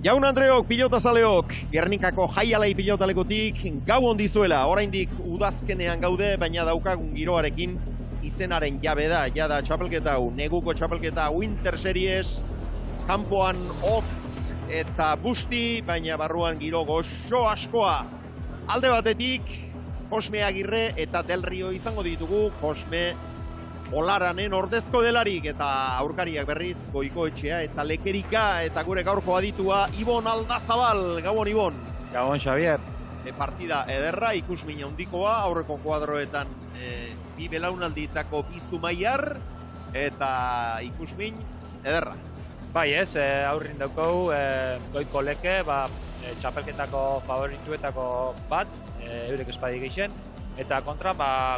Jaun Andreok, pilotazaleok, Gernikako jaialai pilotalekotik gau ondizuela, oraindik udazkenean gaude, baina daukagun giroarekin izenaren jabe da, jada txapelketa hau, neguko txapelketa Winter Series, kanpoan hotz eta busti, baina barruan giro goxo askoa. Alde batetik, Josme Agirre eta Del Rio izango ditugu, Josme Olaranen ordezko delarik eta aurkariak berriz Goikoetxea eta Lekerika eta gure gaurko aditua Ibon Aldazabal. Gabon, Ibon. Gabon, Xavier. Partida ederra, ikusmin handikoa, aurreko kuadroetan bi belaunaldietako biztu maiar eta ikusmin ederra. Bai ez, aurrin daukau Goiko Leke, txapelketako favorituetako bat, eurek espadi geixen. Eta kontra,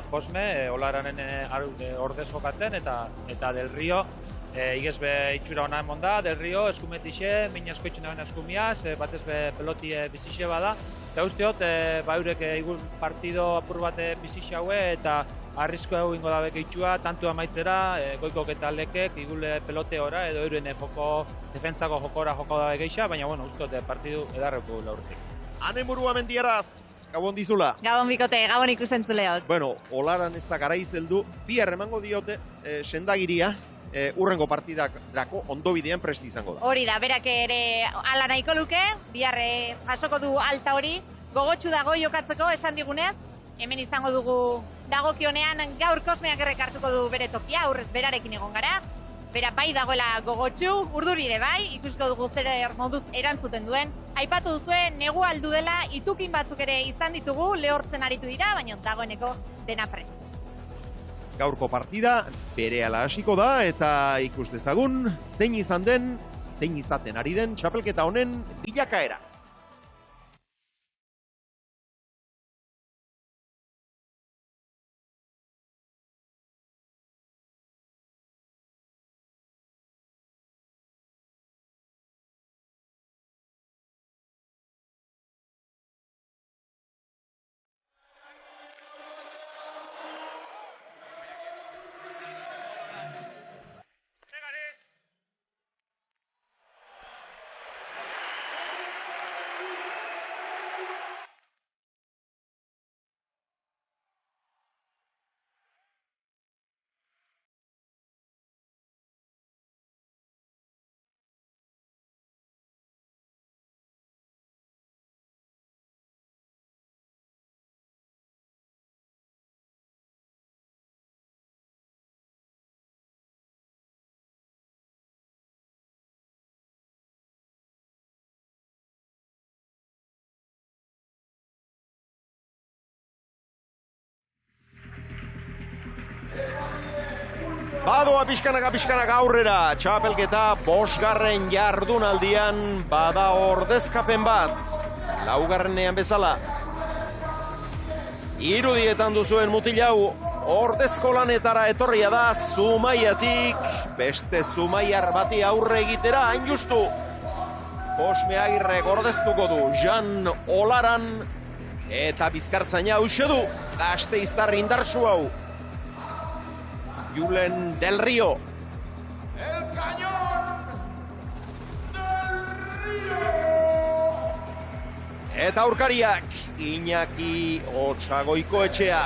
Cosme, Olaranen ordez jokatzen, eta Del Rio, igez itxura hona emon da, Del Rio eskumetixe, min asko itxuna ben eskumiaz, batez pelotie bizixe bada. Eta usteot, eurek igun partido apur bat bizixe haue, eta arrisko hau ingo dabek itxua, tantu amaitzera, Goikok eta Lekek igule pelote ora, edo euren defentzako jokora joko dabek eixa, baina usteot partidu edarreko laurtik. Ane Murua Mendiaraz. Gabon dizula. Gabon bikote, gabon ikusentzuleok. Bueno, Olaran ez da garaiz heldu, bihar emango diote sendagiria, urrengo partidak drako ondobidean presti izango da. Hori da, berak ere ala nahiko luke, bihar jasoko du alta hori, gogotsu dago jokatzeko esan digunez, hemen izango dugu dagokionean gaur Kosmeak errekartuko du bere tokia, aurrez berarekin egon gara, bera bai dagoela gogotsu, urdurire bai, ikusko dugu zer moduz erantzuten duen. Aipatu duzue, negu aldu dela, itukin batzuk ere izan ditugu, lehortzen aritu dira, baina dagoeneko dena prest. Gaurko partida berehala hasiko da eta ikus dezagun zein izan den, zein izaten ari den txapelketa honen bilakaera. Badoa pixkanaka aurrera, txapelketa 5. jardunaldian bada ordezkapen bat, 4. bezala. Irudietan duzuen mutilau, ordezko lanetara etorria da Zumaiatik, beste Zumaiar bati aurre egitera hain justu. Cosme Agirrek ordeztuko du Jan Olaran eta bizkartzaina hauxe du, Gasteiztar indartsu hau. Julen Del Rio. El cañón Del Rio. Eta aurkariak Iñaki Goikoetxea.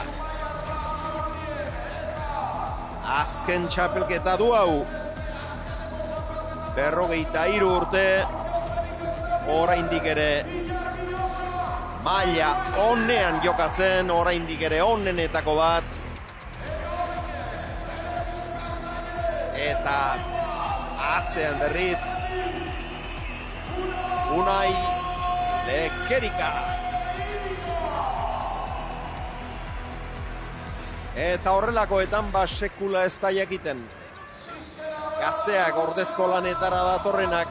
Azken txapelketa du hau. 43 urte. Oraindik ere maila onean jokatzen, oraindik ere onenetako bat. Eta atzean berriz Unai Lekerika. Eta horrelakoetan sekula ez da jakiten. Gazteak ordezko lanetara datorrenak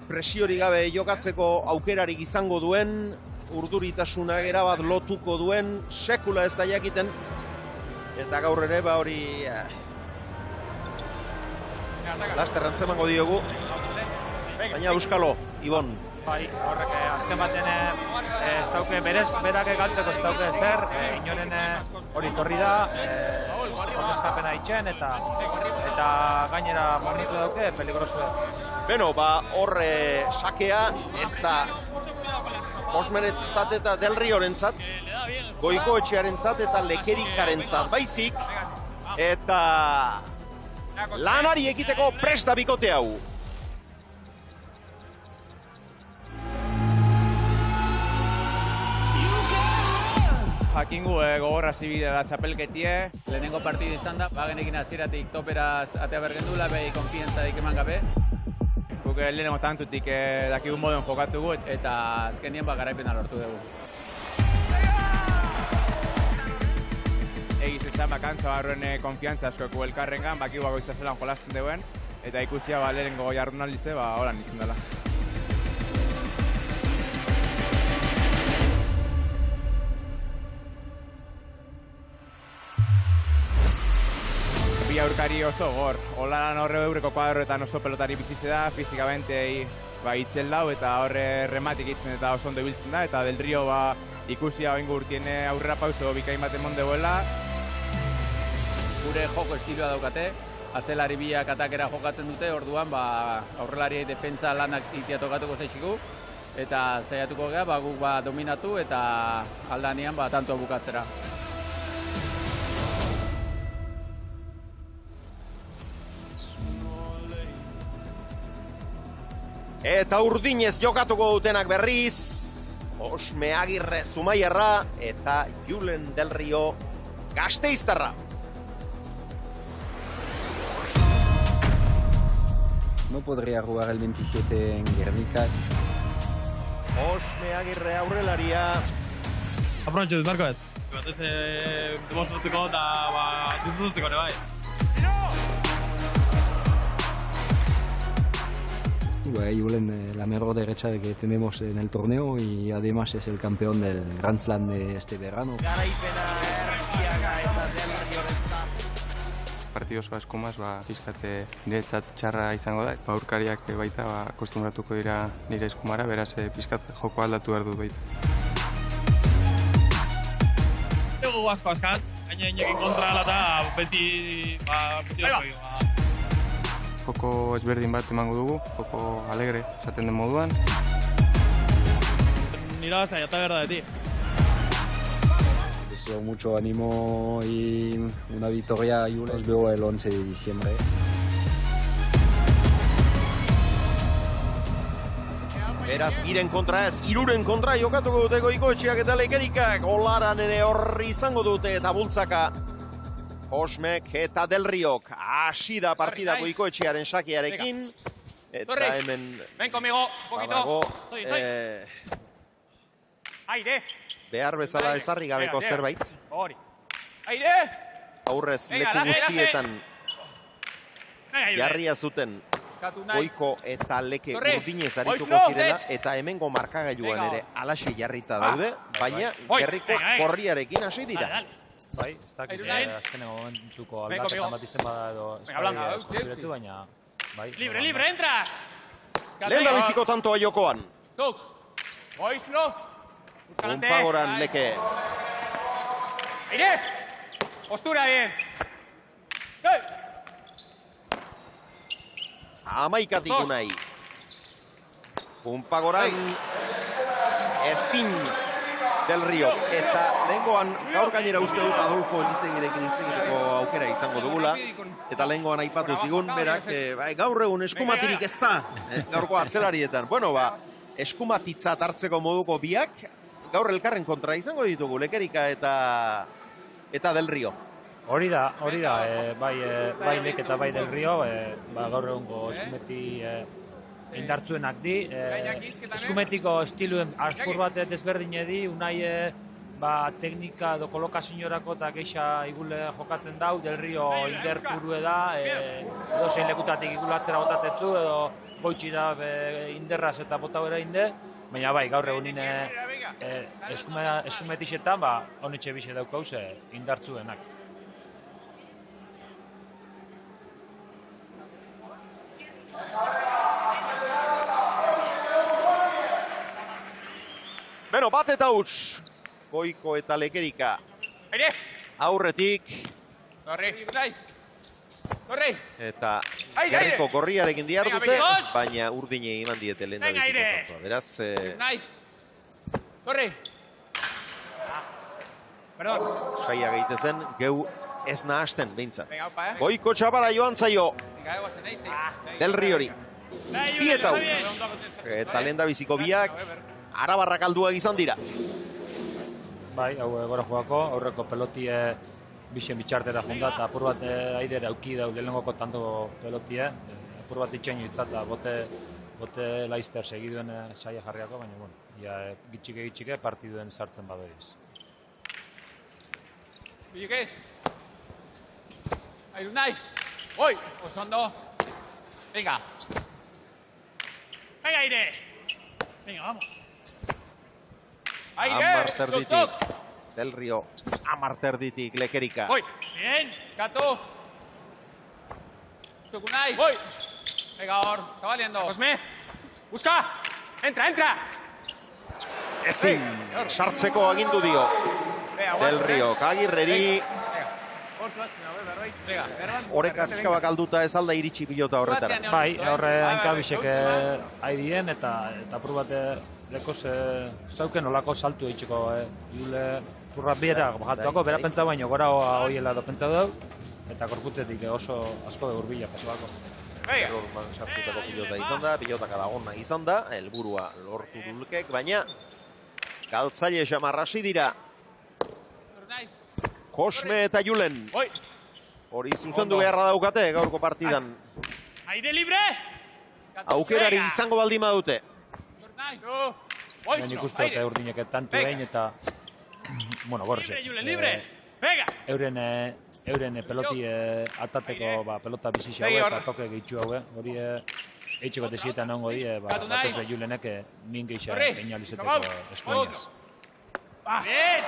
presiori gabe jokatzeko aukerarik izango duen, urduritasuna erabat lotuko duen, sekula ez da jakiten. Eta gaur ere, hori laster antzemango diogu, baina euskalo, Ibon. Bai, horrek azken baten ez dauke berez, berak galtzeko ez dauke zer, inoren hori torri da, ordezkapena itxen, eta eta gainera momentu dauke peligrosue. Beno, hor sakea ez da Cosmeretzat eta Del Riorentzat, Goikoetxearentzat eta Lekerikarentzat baizik, eta lanari ekiteko presta bikote hau. Jakingu gogorra zibide da txapelketie. Lehenengo partidu izan da, bagenekin hasieratik toperaz atea bergendula, behi konfientzadik eman gabe. Guk lehenengo tantutik dakigun moduen jokatu gu, eta azkenien garaipena lortu dugu. Egiz ezan bakantza barruen konfiantza askoku elkarrengan, baki bagoitza zelan jolasten duen, eta ikusia lehenengo jardunaldize, holan izan dela. Bi aurkari oso gor. Olaran horre eureko kuadroetan oso pelotari bizize da, fizikamente itzel dau eta horre rematik itzen eta oso ondo ibiltzen da, eta Del Rio ikusia oingo urtien aurrera pauso bikain baten mondeuela. Gure joko estiloa daukate, atzelari biak atakera jokatzen dute, orduan aurrelariei defentsa lanak itia tokatuko zaixiku, eta saiatuko geha guk dominatu eta aldanean tanto bukatzera. Eta urdinez jokatuko dutenak berriz, Osme Agirre Zumaierra eta Julen Del Rio Gasteiztarra. No podría jugar el 27 en Guernica. Osme Agirre aurrelaria. Aprobetxe dut, Marko ez. Batez, demostratzeko eta disfrutatzeko ere bai. Julen, la mejor derecha que tenemos en el torneo y además es el campeón del Grand Slam de este verano. Garaipena Erkiaga eta Del Riorentzat. Partidu oso eskumaz, pizkate niretzat txarra izango da. Aurkariak baita akostumbratuko dira nire eskumara, beraz pizkat joko aldatu behar dut baita. Dugu asko askan, gaina inekin kontra ala eta beti oso Joko ezberdin bat emango dugu, joko alegre esaten den moduan. Nira bazta, jata berda de ti. Deseo mucho ánimo y una victoria a Julen. Os veo el 11 de diciembre. Beraz, biren kontra ez, iruren kontra jokatuko dute Goikoetxeak eta Lekerikak. Olaran ere horri izango dute eta bultzaka. Osmek eta Del Riok hasi da partida Goikoetxearen sakearekin. Eta hemen ven conmigo, badago aire. behar bezala ezarri gabeko zerbait. Hori. Aire. Aurrez leku guztietan jarria zuten Goiko eta Leke urdinez arituko zirela, eta hemengo markagailuan ere alaxe jarrita daude, baina gerriko gorriarekin hasi dira. Bai, ez dakit azkeneko momentuko aldaketan bat izen bada edo eskuretu, baina... Libre, entra! Lehen da biziko tantoa jokoan. Tuk! Goizlo! Unpagoran Leke. Aire! Postura bien! Amaikatik unai. Unpagoran ezin Del Rio. Eta lehengoan, gaur gainera uste dut Adolfo Elizegirekin egiteko aukera izango dugula. Eta lehengoan aipatu zigun, berak, gaur egun eskumatirik ez da, gaurko atzelarietan. Bueno, eskumatitzat hartzeko moduko biak, gaur elkarren kontra izango ditugu, Lekerika eta Del Rio. Hori da, bai Lek eta bai Del Rio, gaur egungo eskumeti indartzuenak di. Eskumetiko estiluen aspur bat desberdin edi, unai teknika edo kolokazioarako eta geixa igule jokatzen dau, Del Rio inderpurue da, edo zein lekutatik igulatzera botatetzu, edo goitxira inderraz eta botauera inde, baina bai, gaur egunin eskumetixetan, honetxe bize daukauz indartzuenak. Beno, bat eta huts, Goiko eta Lekerika. Aurretik. Eta Gerriko gorriarekin dihardute, baina urdinei eman diete lehen da biziko kontua. Beraz, saia gaitezen, geu ez nahasten behintzat. Goiko txapara joan zaio. Del Riori. Bietau. Eta lehen da biziko biak, arabarrak alduak izan dira. Bai, hau gora joako, aurreko pelotie bixen bitxartera jonda, eta apur bat aidera auki dau lehenengoko tanto pelotie, apur bat itxaino itzat, bote Leicester segiduen saia jarriako, baina, bueno, ja, gitxike partiduen sartzen badoiz. Bilike! Airu nahi! Oi! Osondo! Venga! Venga, Aire! Venga, vamos! Amar terditik, Del Rio, amar terditik, Lekerika. Oi! Bien! Gato! Tukunai! Oi! Venga, hor, zabaliendo! Cosme! Busca! Entra, entra! Ezin, sartzeko agindu dio. Del Rio, Agirreri. Horeka pixkabak alduta ez alda iritsi pilota horretara. Bai, horre hankabixek haidien eta apur bat lekoz zauken olako saltu eitxeko. Iule purra biera jatuako, bera pentsa baino gora hoiela da pentsa dau. Eta korputzetik oso asko de urbila pasabako. Errorman sartutako pilota izan da, pilotaka da ona izan da, helburua lortu dulkek, baina galtzaile xamarrasi dira. Cosme eta Julen. Hori zuzendu beharra daukate gaurko partidan. Aire libre! Aukerari izango baldin badute. Baina ikustu eta urdinek tantu behin eta... Bueno, gorrezek. Libre! Venga! Euren peloti atateko pelota bizixia eta toke gehitxu hau, hori eitxeko desietan ongo die, batez be Julenek min gehiago gainalizeteko eskuinez. Bien!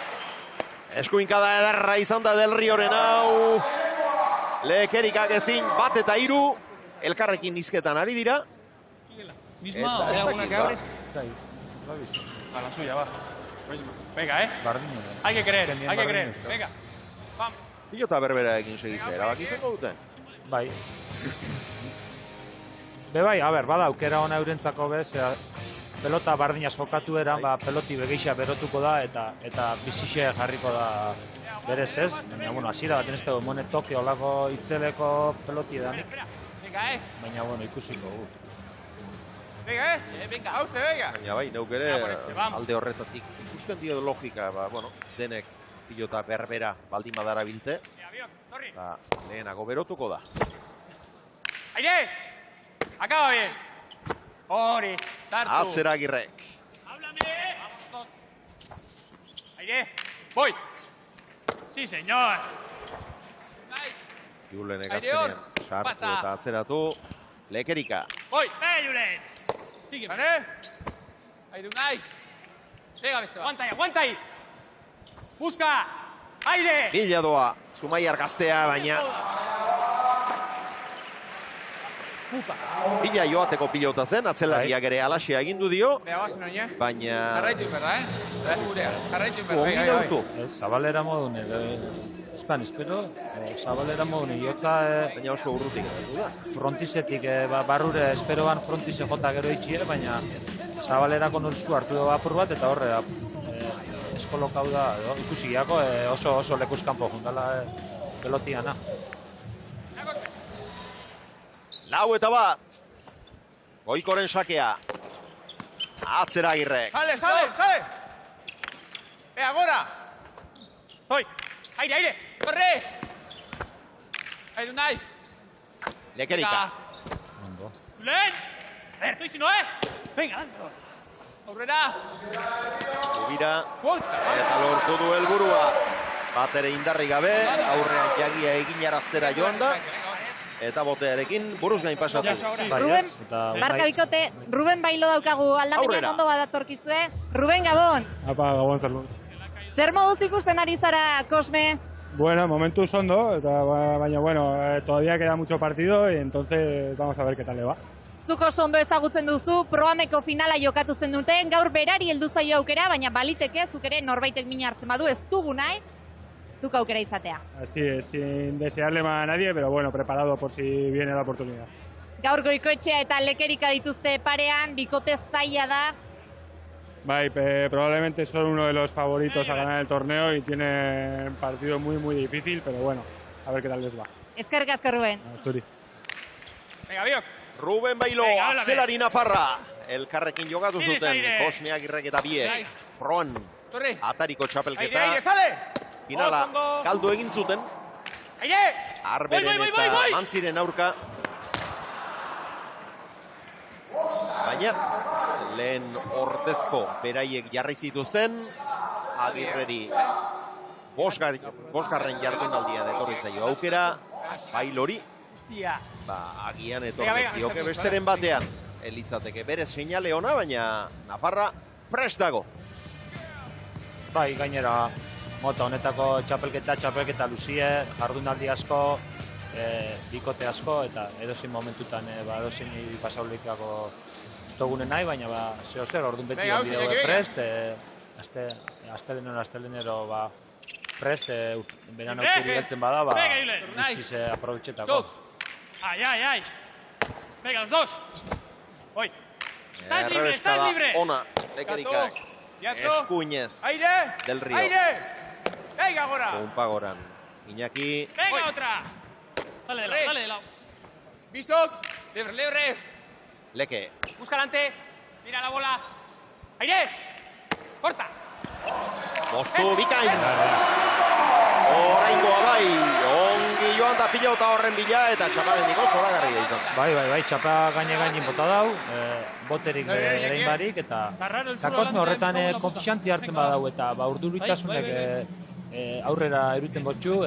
Eskuinkada ederra izan da Del Rioren hau. Lekerikak ezin, bat eta hiru. Elkarrekin nizketan ari dira. Misma, ez dakit, ba. A la suya, va. Venga, Hay que creer, hay que creer. Venga. Pilota berbera egin segitzea, erabaki izango dute. Bai. Bai, a ber, bada aukera ona eurentzako bez, pelota bardinaz jokatu eran, peloti begeixa berotuko da eta bizixe jarriko da berez ez. Baina, bueno, hasiera baten ez dago mone toke olako itzeleko peloti edanik. Baina, bueno, ikusiko gu. Venga, hauste, venga! Baina bai, neuk ere alde horretatik ikusten dio logika, bueno, denek pilota berbera baldin badara bilte. Lehenago berotuko da. Aire! Acaba bien! Hori, tartu! Atzera Agirrek. ¡Háblame! Aire, voy! Sí, señor! Julenek azkenean sartu eta atzeratu. Lekerika. Voy! Julen! Sigue, ¿vale? Airu nahi! Pega beste bat! Aguanta ahí, aguanta ahí! Busca! Aire! Bila doa, Zumaiar gaztea, baina... Bila joateko pilota zen, atzelariak ere alaxea egindu dio, baina... Jarraitu berda, Jarraitu Ongi dautu. Zabalera modun, espero, zabalera modun, iotza... Baina oso urrutik. Frontizetik, barrure, esperoan frontize jota gero itxie, baina zabalerako norsku hartu dugu apur bat, eta horre, eskolokau da, ikusiako oso lekuzkanpo juntala pelotiana. Lau eta bat. Goikoren sakea. Atzera Agirrek. Sale! Agora! Voy! Aire! Corre! Airu nahi! Lekerika. Julen! Estoy si no, Venga, dale. Aurrera! Ubira. Eta lortu du helburua. Bat ere indarri gabe. Aurrean jagia eginaraztera joan da. Eta botearekin buruz gain pasatu. Ruben, barka bikote, Ruben Bailo daukagu aldamenean ondo badatorkizue. Ruben Gabon. Apa, Gabon, salud. Zer moduz ikusten ari zara, Cosme? Bueno, momentuz ondo, baina bueno, todavía queda mucho partido y entonces vamos a ver qué tal le va. Zuk oso ondo ezagutzen duzu, proameko finala jokatu zen duten, gaur berari heldu zaio aukera, baina baliteke, zuk ere norbaitek mina hartzen badu, ez dugu nahi. zuk aukera izatea. Así es, sin desearle mal a nadie, pero bueno, preparado por si viene la oportunidad. Gaur Goikoetxea eta Lekerika dituzte parean, bikote zaila da. Bai, probablemente son uno de los favoritos a ganar el torneo y tienen un partido muy difícil, pero bueno, a ver qué tal les va. Eskerrik asko, Ruben. Zuri. Venga, Biok. Ruben Bailo, Venga, háblame. atzelari Nafarra. Elkarrekin jogatu Tienes zuten, aire. Kosme Agirrek eta biek. Proan, Torre. atariko Aire, txapelketa. aire, sale. Finala, Ondo. galdu egin zuten. Aire. Arberen Bai, eta bai. Mantziren aurka. Baina, lehen ordezko beraiek jarri zituzten, Agirreri bosgarren jardunaldian etorri zaio aukera, Bailori, Hostia. agian Venga, etorri venga, zioke venga, besteren batean. Elitzateke berez seinale ona, baina Nafarra prest dago. Bai, gainera, mota honetako txapelketa luzie, jardunaldi asko, bikote asko, eta edozein momentutan, edozein pasaulikako estogunen nahi, baina zer, orduan beti Venga, bideo venga. prest, astelenero prest, beran aukeri galtzen bada, Venga, Julen. guztiz aprobetxetako. Ay. Venga, los dos. Voy. Estás libre, estás Errebeskada libre. ona, Lekerikak. Teatro. Eskuinez, Aire. Del Río. Aire. Venga, ahora. Ponpagoran. Iñaki, Venga, otra. Dale de lado, dale de lado. Bisok. Libre. Leke. Busca adelante. Mira la bola. Aire. Corta. Moztu bikain. Oraingoa bai, ongi joan da pilota horren bila eta txapalendiko zoragarria izan. Bai, txapa gaine bota dau, boterik erein barik, eta Kosme horretan konfiantzia hartzen badau, eta urdurritasunek aurrera eruten botxu,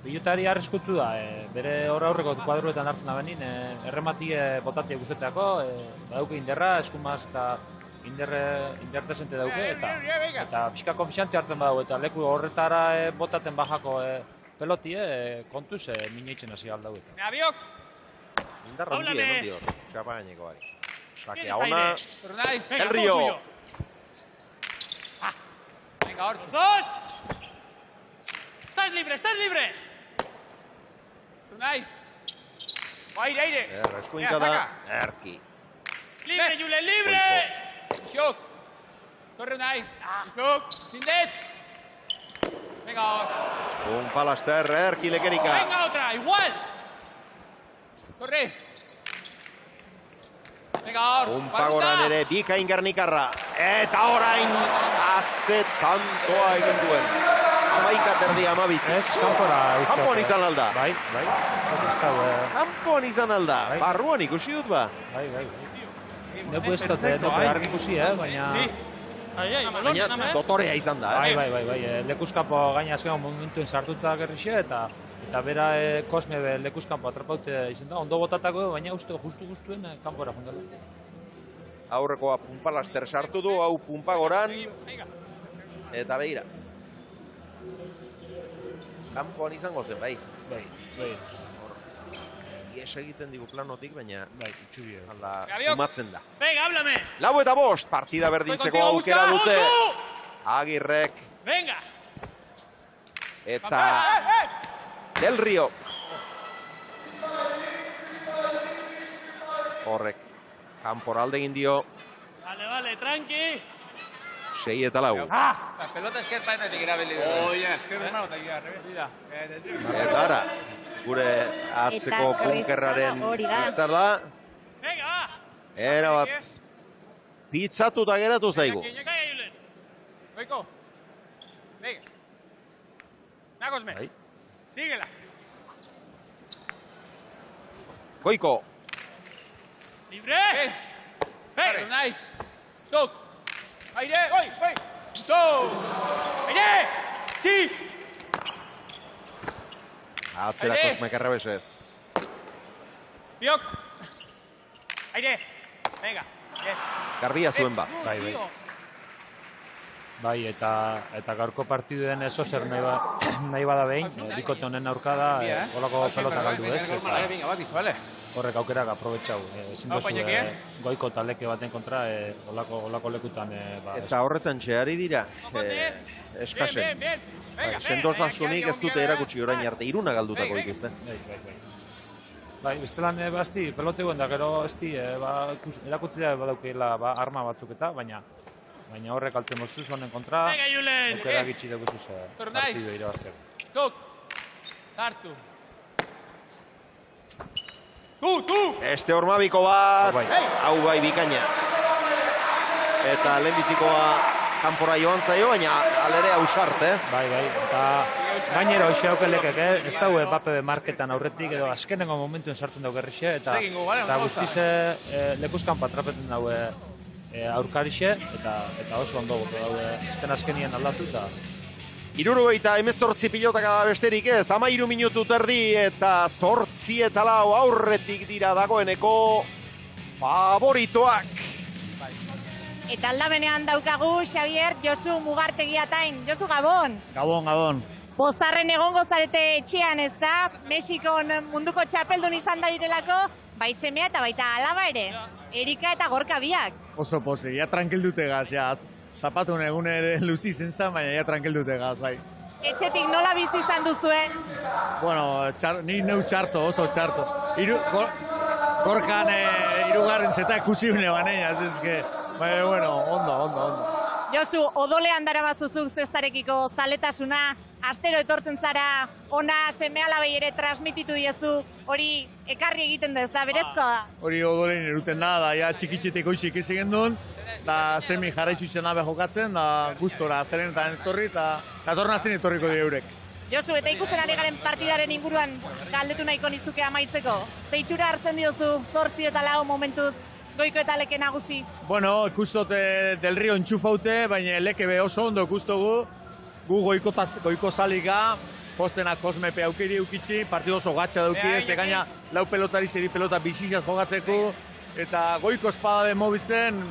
pilotari arriskutsu da, bere aurreko kuadruetan hartzen da benin, erremati botatia guzteteako, badauke inderra, eskumaz eta indertesente dauke, eta pixka konfiantzia hartzen badau, eta leku horretara botaten bajako peloti, kontuz, mineitzen hasi aldau eta. Venga, Biok. Indarra hundi Háblame. egon dior, txapa gaineko bai. Sakea Tienes ona, aire. Venga, El Río. todo tuyo. Venga, Orcho. Dos. Estás libre. Turnay. Aire. eskuinka da, Erki. Libre, Julen, libre. Shok. Corre, Unai. Shok. Sindet. Venga, Un palaster, Erki Lekerika. venga otra, igual. Corre. Venga, Or. Ponpagoran ere bikain Gernikarra. Eta orain, azet kantoa egin duen. 11:30. Ez, kanpora uzteak. Kanpoan izan alda. Bai. Ez da, Kanpoan izan alda. Bai. Barruan ikusi dut ba. bai. Nebu ez dut, argi ikusi, baina... Baina dotorea izan da. Bai. Lekuzkampo gaina azken momentuen sartutza gerrixe, eta bera Kosme lekuzkampo atrapaute izan da, ondo botatako, baina uste justu-justuen kanpora jundela. Aurrekoa Punpalaster sartu du, hau Punpagoran. Eta begira. Kanpoan izango zen, bai. Bai. Ies egiten digu planotik, baina Itxubie. alda Gabiok. umatzen da. Venga, háblame. 4:05, partida berdintzeko Estoy contigo, aukera busca, dute. Ordu! Agirrek Venga. eta Del Río. Horrek, kanporalde egin dio, Vale, tranqui. 6-4. La pelota esquerpaenetik irabili. Eta ara, gure atzeko Eta bunkerraren hori da. iztarla, Venga, va. era bat pizzatuta geratu zaigu. Venga, Julen. Goiko. Venga. Venga, Cosme. Bai. Síguela. Goiko, Libre. Venga, Unai. Sok. Aire. Voy. Sok. Aire. Sí. atzera Aire. Kosmek errebesez. Biok. Aire. Venga. Bien. Garbia zuen ba. Bai, eta gaurko partiduen zer nahi bada behin, bikote honen aurka da, golako pelota galdu ez. Venga, batiz, vale. horrek aukerak aprobetxau. Ezin dozu goiko taleke baten kontra olako lekutan. Eta horretan txeari dira, eskasen. Sendozasunik ez dute erakutsi orain arte, 3 galdutako dituzte. Bai, bestelan basti, peloteuen da gero esti, erakutzea badaukeela arma batzuk eta, baina horrek altzen mozuz honen kontra, aukera gitsi dugu zuz partidu irabazteko. Tuk! Hartu! Este Ormabiko bat, hau bai bikaina. Eta lehenbizikoa kanpora joan zaio, baina alere hausart, Bai, eta gainera hoxe aukelekek, ez daue Bape marketan aurretik, edo azkenengo momentuen sartzen dago gerrixe, eta guztize lekuzkan patrapeten daue aurkarixe, eta oso ondo goto daue azkenien aldatu, eta 78 pilotaka da besterik ez, 13 minutu terdi eta 8 eta 4 aurretik dira dagoeneko favoritoak. Eta aldamenean daukagu, Xavier, Josu Mugartegiatain. Josu, Gabon. Gabon. Pozarren egongo zarete etxean, ez da? Mexikon munduko txapeldun izan da direlako, bai semea eta baita alaba ere. Erika eta Gorka biak. Oso posi, ja tranquildute gaz, ja. Zapatun egun ere luzi zentzan, baina ja tranquildute gaz, bai. Etxetik nola bizi izan duzuen? Bueno, ni neu txarto, oso txarto. Gorkan irugarren zeta kusibne baneaz, ez que, baina, bueno, ondo. Josu, odolean dara bazuzuk zestarekiko zaletasuna, astero etortzen zara, ona seme-alabei ere transmititu diezu, hori ekarri egiten da, ez da, berezkoa da? Hori odolein eruten da ja txikitxeteko isik ez egin duen, da semi jarraitzutzen abe jokatzen, da gustora azteren eta etorri, eta datorren azten etorriko dira eurek. Josu, eta ikusten ari garen partidaren inguruan galdetu nahiko nizuke amaitzeko. Zeitxura hartzen diozu 8 eta 4 momentuz goiko eta leke nagusi? Bueno, ikustot Del Rio entxufaute, baina leke be oso ondo ikustogu. Gu goiko zaliga, postenak Kosmepe aukeri eukitzi, partidu oso gatsa dauki, ze gaina 4 pelotari zedi pelota bizizaz jogatzeko, eta goiko espada be mobitzen,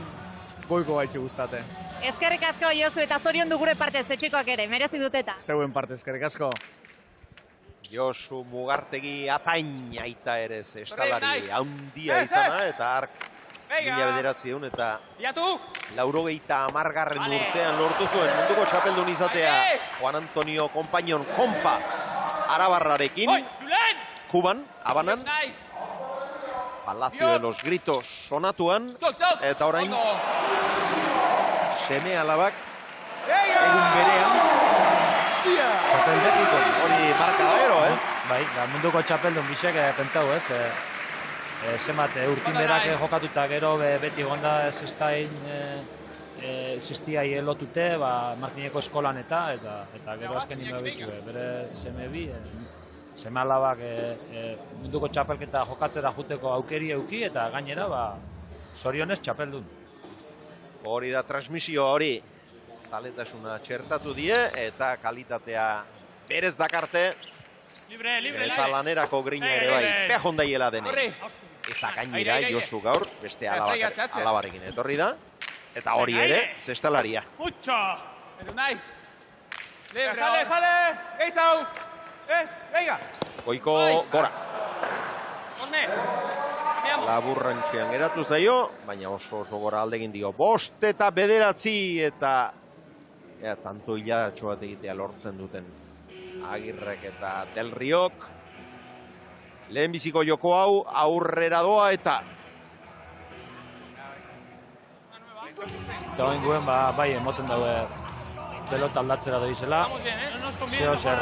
goiko gaitxe gustate. Eskerrik asko, Josu, eta zorion du gure partez, etxekoak ere, merezi duteta. Zeuen parte, eskerrik asko. Josu Mugartegi atain aita ere estalari handia izana, eta ark 1900 eta 90 urtean lortu zuen munduko txapeldun izatea Juan Antonio Kompainon Kompa Arabarrarekin, Kuban, Habanan, Palacio de los Gritos sonatuan, eta orain seme alabak egun berean hori marka da ero, Bai, munduko txapeldun bisek pentsau ez, zemat urtinberak jokatuta gero beti gonda zestain ziztiai lotute, Martineko eskolan eta gero azken nime bitxu, bere seme bi, seme alabak munduko txapelketa jokatzera juteko aukeri euki eta gainera zorionez txapeldun. Hori da transmisioa hori, zaletasuna txertatu die eta kalitatea berez dakarte, eta lanerako grina ere bai, pehondaiela dene. Eta gainera Josu gaur, beste alabarekin etorri da, eta hori ere, zestalaria. Jale, geizau! Ez, venga! Goiko gora. Laburrantxean geratu zaio, baina oso gora aldegin dio. 5 eta 9 eta tanto hiladatxo bat egitea lortzen duten Agirrek eta Del Riok. Lehenbiziko joko hau aurrera doa eta inguen bai emoten daue pelota aldatzera doizela. Zeo zer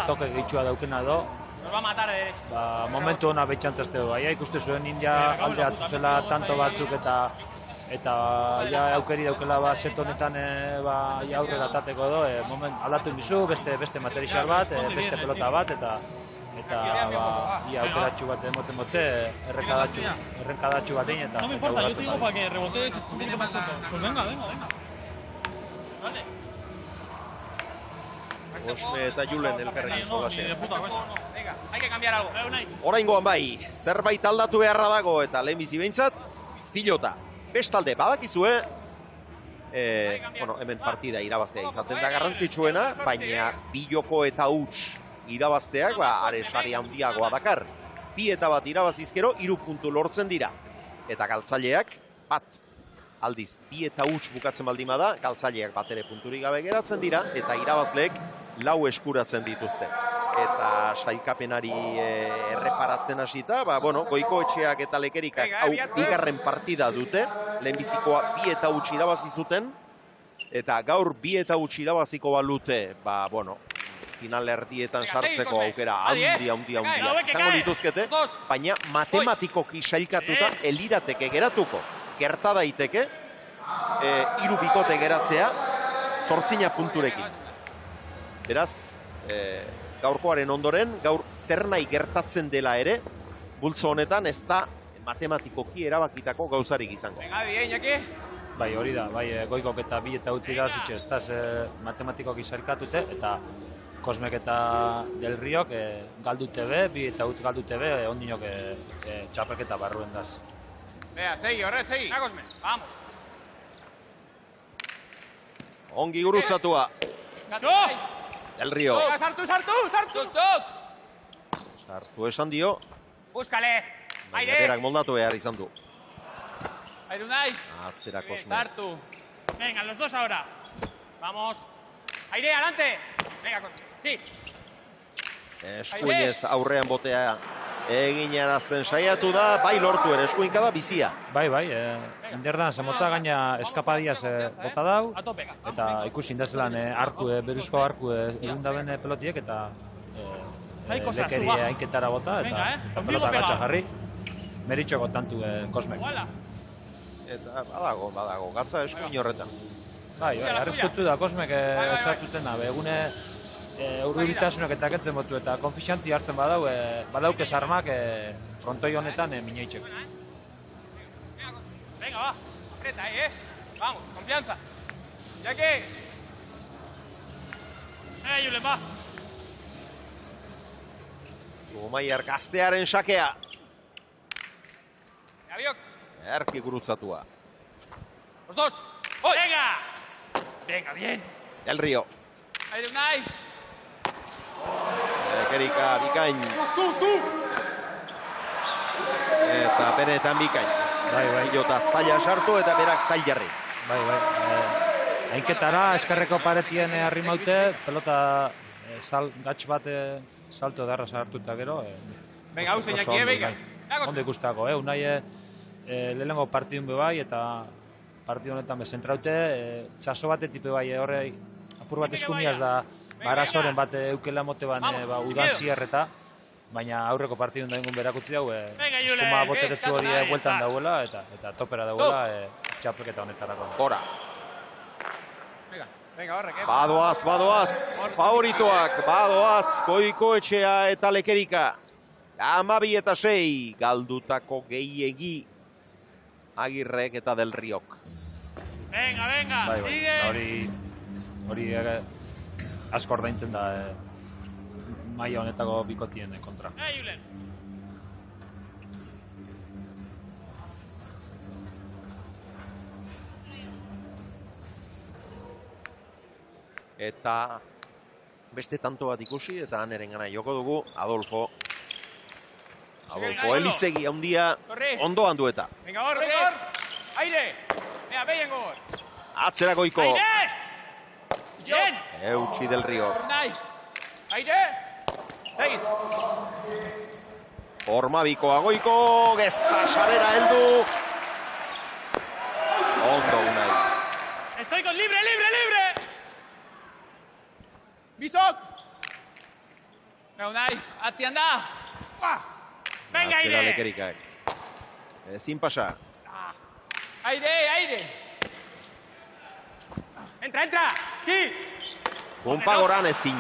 toke gehitxua daukena do. Momentu hona behitxantzazte du. Ikuste zuen India alde atzuzela tanto batzuk eta aukeri daukela set honetan aurrera tateko do. Aldatu indizu, beste material bat, beste pelota bat, eta aukeratxu bat emoten motze, errenkadatxu bat egin eta... No me importa, yo te digo para que rebote chestumite más alto. Pues venga. Vale. Osme eta Julen elkarrekin zogasean. Venga, hay que cambiar algo. Oraingoan bai, zerbait aldatu beharra dago eta lehenbizi behintzat, pilota. Bestalde, badakizue, hemen partida irabaztea izaten da garrantzitsuena, baina bi joko eta huts irabazteak, are sari handiagoa dakar. 2 eta 1 irabazizkero 3 puntu lortzen dira. Eta galtzaileak bat. Aldiz, 2 eta huts bukatzen baldin bada, galtzaileak bat ere punturik gabe geratzen dira, eta irabazleek 4 eskuratzen dituzte. Eta sailkapenari erreparatzen hasita, Goiko Etxeak eta Lekerikak hau bigarren partida dute, lehenbizikoa 2 eta huts irabazi zuten, eta gaur 2 eta huts irabaziko balute, final erdietan sartzeko aukera handia izango dituzkete, baina matematikoki sailkatuta elirateke geratuko. Gerta daiteke, 3 bikote geratzea, 8 punturekin. Beraz, gaurkoaren ondoren, gaur zer nahi gertatzen dela ere, bultzo honetan ez da matematikoki erabakitako gauzarik izango. Bai, hori da, Goikok eta 2 eta huts irabazitxe ez da matematikoki sailkatute, eta Kosmek eta Del Riok galdute be, 2 eta huts galdute be, ondinok txapelketa barruen daz. Venga, segi, segi. Na, Cosme, vamos. Ongi gurutzatua. Del Rio. Sartu! Sartu esan dio. Búscale. Baina berak moldatu behar izan du. Aire Unai. Atzera Kosme. Sartu. Venga, los dos ahora. Vamos. Aire, adelante. Venga, Cosme. Sí. Eskuinez aurrean botea eginarazten saiatu da, bai lortu ere, eskuinka da bizia. Bai, inderdan zemotza gaina eskapadiaz bota dau, eta ikusi indazelan beruzko arku egin daben pelotiek, eta lekeri ainketara bota, eta pelota gatsa jarri, meritxoko tantu Kosmek. Eta badago, gatza eskuin horretan. Bai, arrezkutu da Kosmek ezartuten da, egune euribitasunak eta kentzen botu eta konfixantzi hartzen badauke sarmak frontoi honetan minoitzeko. Venga, va, aprieta ahí, vamos, confianza. Ya que... Julen, va. Gomaiar gaztearen sakea. Gabiok. Erki gurutzatua. Los dos. Venga. Venga, bien. Del Rio. Aire Unai. Lekerika bikain. Eta benetan bikain. Pilota zaila sartu eta berak zail jarri. Ainketara, eskarreko paretien arrimaute, pelota gatx bat salto darra sartu eta gero. Venga, hau zeinakie, venga. Ondo ikustako, Unai lehenengo partidun bebai eta partidu honetan bezentraute, txaso batetik bebai horrei apur bat eskumiaz da Barazoren bat eukela mote udan zierreta, baina aurreko partidun da ingun berakutzi hau eskuma boteretzu hori bueltan dauela eta topera dauela txapelketa honetarako. Gora. Venga, horrek, Badoaz, favoritoak, Goiko Etxea eta Lekerika. 12 eta 6, galdutako gehiegi Agirrek eta Del Riok. Venga, sigue! Hori asko ordaintzen da maila honetako bikotien kontra. Julen! Eta beste tanto bat ikusi eta haneren gana joko dugu Adolfo Elizegi handia ondoan dueta. Venga, hor! Aire! Venga, behin hor! Atzera Goiko. Aire! Bien! Eutxi Del Rio. Aire! Segiz! Hormabikoa Goiko, gezta sarera heldu. Ondo Unai. Estoy con libre! Bizok! Unai, atzian da! Venga, Aire! Atzera Lekerikak. Ezin pasa. Aire! Entra! Sí! Punpagoran ezin.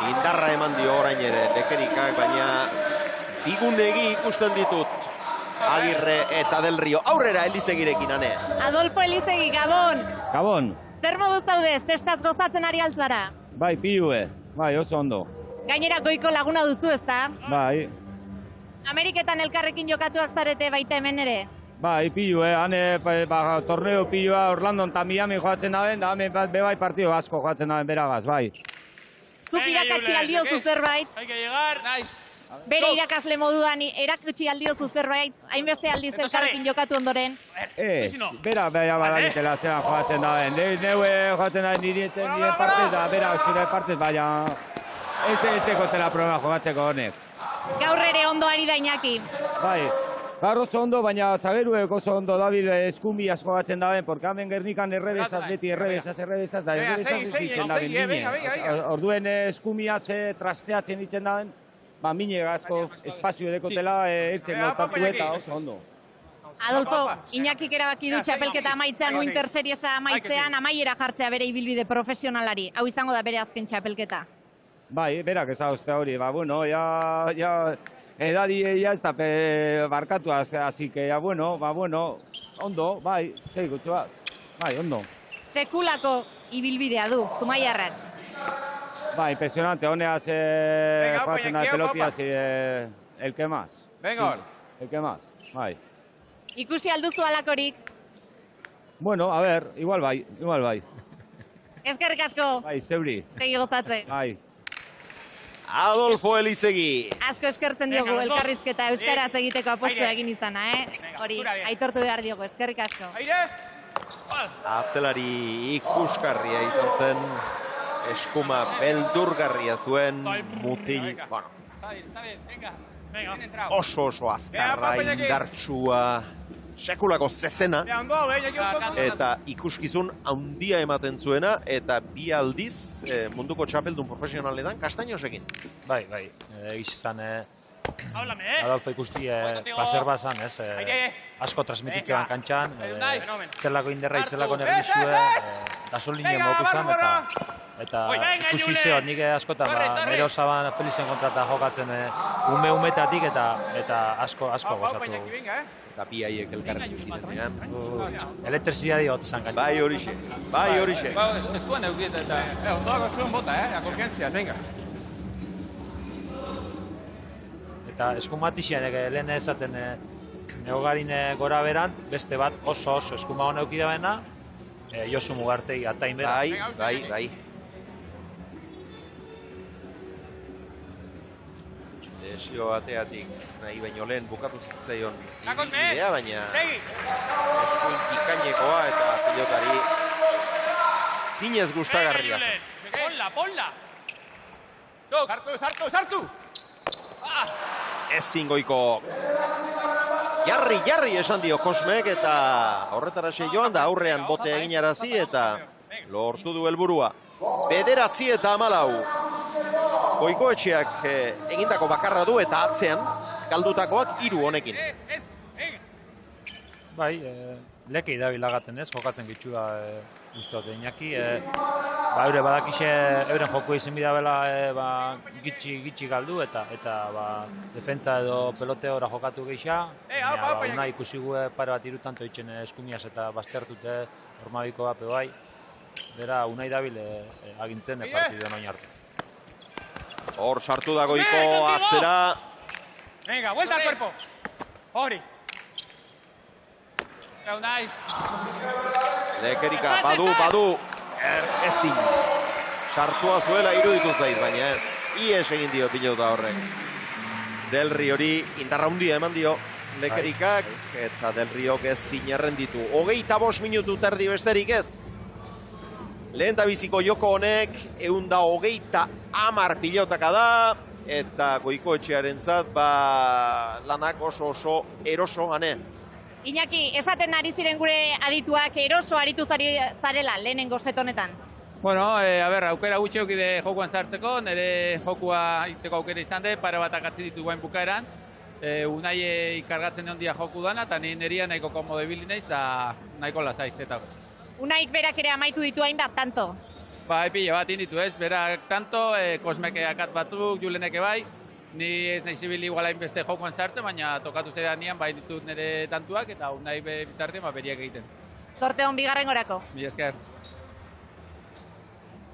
Indarra eman dio orain ere Lekerikak, baina bigunegi ikusten ditut Agirre eta Del Rio. Aurrera Elizegirekin, ane. Adolfo Elizegi, Gabon! Gabon! Zer moduz zaudez, testaz gozatzen ari altzara? Bai, pilue. Bai, oso ondo. Gainera Goiko laguna duzu, ezta? Bai. Ameriketan elkarrekin jokatuak zarete baita hemen ere? Bai, pilue. Hane, torneo pilua Orlandon eta Miami joatzen daben, da hemen bebai partido asko joatzen daben beragaz, bai. Zuk irakatsi aldiozu zerbait? Hay que llegar. Bere irakasle moduan erakutsi aldiozu zerbait, hainbeste aldiz elkarrekin jokatu ondoren. Ez, bera badakitela zelan jokatzen daben. Neu jokatzen da nire partez da, bera zure partez, baina ez ekotela problema jokatzeko honek. Gaur ere ondo ari da Iñaki. Bai, gaur oso ondo, baina zageruek oso ondo dabil eskumiaz jokatzen daben, porque hemen Gernikan errebesaz, beti errebesaz, da errebesaz ez ditzen daben mine. Orduen eskumiaz trasteatzen ditzen daben, ba, mine asko espazio edekotela ertzen notatu eta oso ondo. Adolfo, Iñakik erabaki du txapelketa amaitzean, Winter Seriesa amaitzean, amaiera jartzea bere ibilbide profesionalari. Hau izango da bere azken txapelketa. Bai, berak ezagozte hori, ba, bueno, ya edadi ya ez da barkatu, así que, ya, bueno, ondo, bai, zei gutxoaz, bai, ondo. Sekulako ibilbidea du, Zumaiarrak. Bai, impresionante, honeaz jokatzen da pelotiaz, el que más. Venga, el que más, bai. Ikusi alduzu alakorik. Bueno, a ver, igual bai. Eskerrik asko. Bai, zeuri. Segi gozatzen. Bai. Adolfo Elizegi. Asko eskertzen diogu elkarrizketa euskaraz egiteko apostua egin izana, Hori, aitortu behar diogu, eskerrik asko. Atzelari ikusgarria izan zen, eskuma beldurgarria zuen, mutil, bueno, oso azkarra, indartsua, sekulako zezena, eta ikuskizun handia ematen zuena, eta bi aldiz munduko txapeldun profesionaletan Kastainosekin. Bai, izan Adolfo ikusti paser bazan, asko transmititzean kantxan, zelako inderra, zelako nervizue, gasolinien moku zan, eta ikusi zeo, nik askotan, nire osaban Felizen kontrata jokatzen umetatik, eta asko gozatu dugu. Eta bi haiek elkarren zirenean. Elektrizia dio zan kantxan. Bai horixe. Eskuen eukiet eta... Ondoako zuen bota, konfiantziaz, venga. Eta eskumatixean lehen ezaten neogarin gora beran, beste bat oso eskuma hona eukidabena, Josu Mugartegi atain bera. Bai. Desio bateatik nahi baino lehen bukatu zitzaion ibidea, baina eskuin ikainekoa eta pilotari zinez gustagarria zen. Ponla! Sartu! Ez zingoiko jarri esan dio Kosmek eta horretaraxe joan da aurrean bote eginarazi eta lortu du helburua. 9-14. Goikoetxeak egindako bakarra du eta atzean galdutakoak 3 honekin. Bai, leke idabilagaten ez, jokatzen gitxua usteote Iñaki. Eure badakixe, euren joku izin bidabela gitxi galdu eta defentza edo peloteora jokatu geixa. Una ikusi gue pare bat irutanto itxen eskumiaz eta baztertute normabiko bape bai. Bera, unai dabil agintzen partidu noin hartu. Hor sartu da Goiko atzera. Venga, vuelta al cuerpo. Hori. Unai. Lekerika, badu. Ezin. Sartua zuela iruditu zait, baina ez. Ies egin dio pilota horrek. Del Riori indarra handia eman dio Lekerikak, eta Del Riok ez zinerren ditu. 25 minutu terdi besterik ez. Lehen biziko joko honek, 130 pilotaka da, eta Goikoetxearen zat, lanak oso eroso gane. Iñaki, esaten ari ziren gure adituak eroso aritu zarela lehenengo set honetan. Bueno, aukera gutxi eukide jokuan sartzeko, nire jokua iteko aukera izan de, pare bat akatzi ditu guain bukaeran. Unai ikargatzen ondia joku dana, eta nirea nahiko komodo ibili naiz, eta nahiko lasaiz, eta... Unaik berak ere amaitu ditu hainbat tanto. Epile bat inditu ez, berak tanto, Kosmeke akat batzuk, Juleneke bai, ni ez nahi zibili igualain beste jokuan sartzen, baina tokatu zera nian, bai ditut nire tantuak, eta Unai bitartean beriak egiten. Sorte hon bigarren gorako. Mila esker.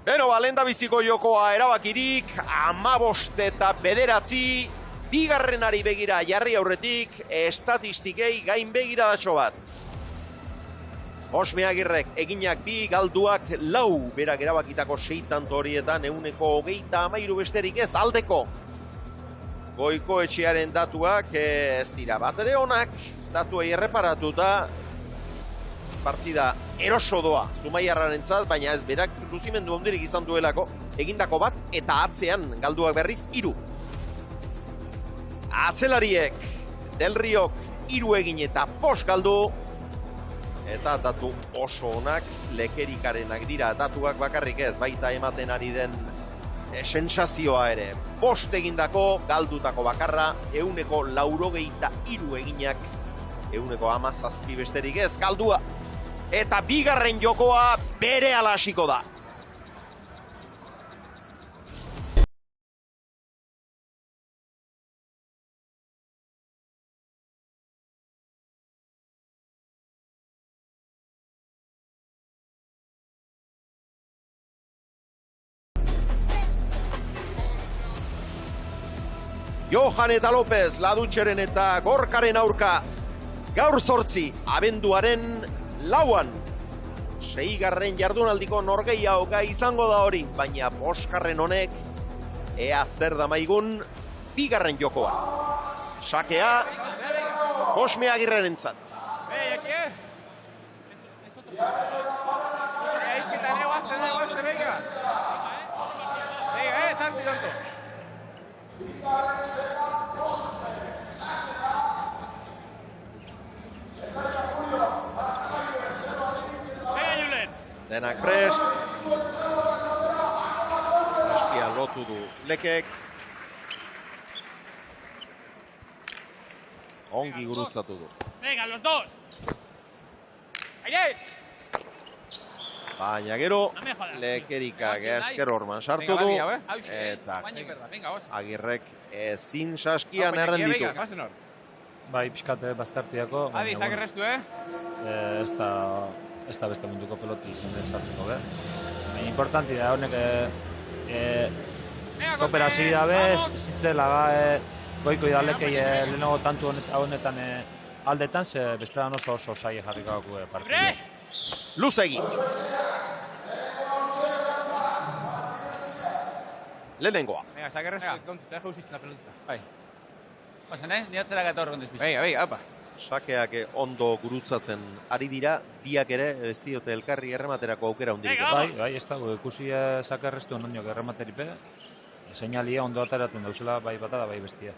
Beno, lehen biziko jokoa erabakirik, 15 eta 9, bigarrenari begira jarri aurretik, estatistikei gain begiradatxo bat. Osme Agirrek eginak 2, galduak 4, berak erabakitako 6 tanto horietan 123 besterik ez aldeko. Goiko Etxearen datuak ez dira bat ere onak, datuei erreparatuta partida eroso doa Zumaiarrarentzat, baina ez berak luzimendu ondirik izan duelako, egindako bat eta atzean galduak berriz 3. Atzelariek Del Riok 3 egin eta 5 galdu, eta datu oso onak Lekerikarenak dira, datuak bakarrik ez, baita ematen ari den sensazioa ere. 5 egindako, galdutako bakarra, 183 eginak, 117 besterik ez, galdua. Eta bigarren jokoa bere hasiko da. Johan eta López, Ladutxeren eta Gorkaren aurka, gaur 8, abenduaren 4. 6. jardunaldiko norgehiagoka izango da hori, baina 5. honek, ea zer da maigun, 2. jokoa. Sakea, Cosme Agirrerentzat. Denak prest. Eskia lotu du Lekek. Ongi gurutzatu du. Venga, los dos. Aire. Baina gero, Lekerikak ezker orman sartu du. Eta Agirrek ezin saskian errenditu. Bai, pixkate bastartiako. Adi, sakerrestu, Ez da beste munduko peloti izan sartzeko, baina importanti da, honek kooperazio dabe, zitzela goiko idalekei lehenago tantu honetan aldetan, ze bestean oso zaila jarriko partidua. Luzegi. Lehenengoa. Venga, sakerrestu, kontuz, deja usitzen la pelotita. Bai. Pasen, niatzera gator gondizpiz. Venga, apa. Sakeak ondo gurutzatzen ari dira, biak ere ez diote elkarri errematerako aukera hundirik. Bai, ez dago, ikusi sakerrestu ondoniok erremateripe, seinalia ondo ateratzen dauzela, bai bata da, bai bestia.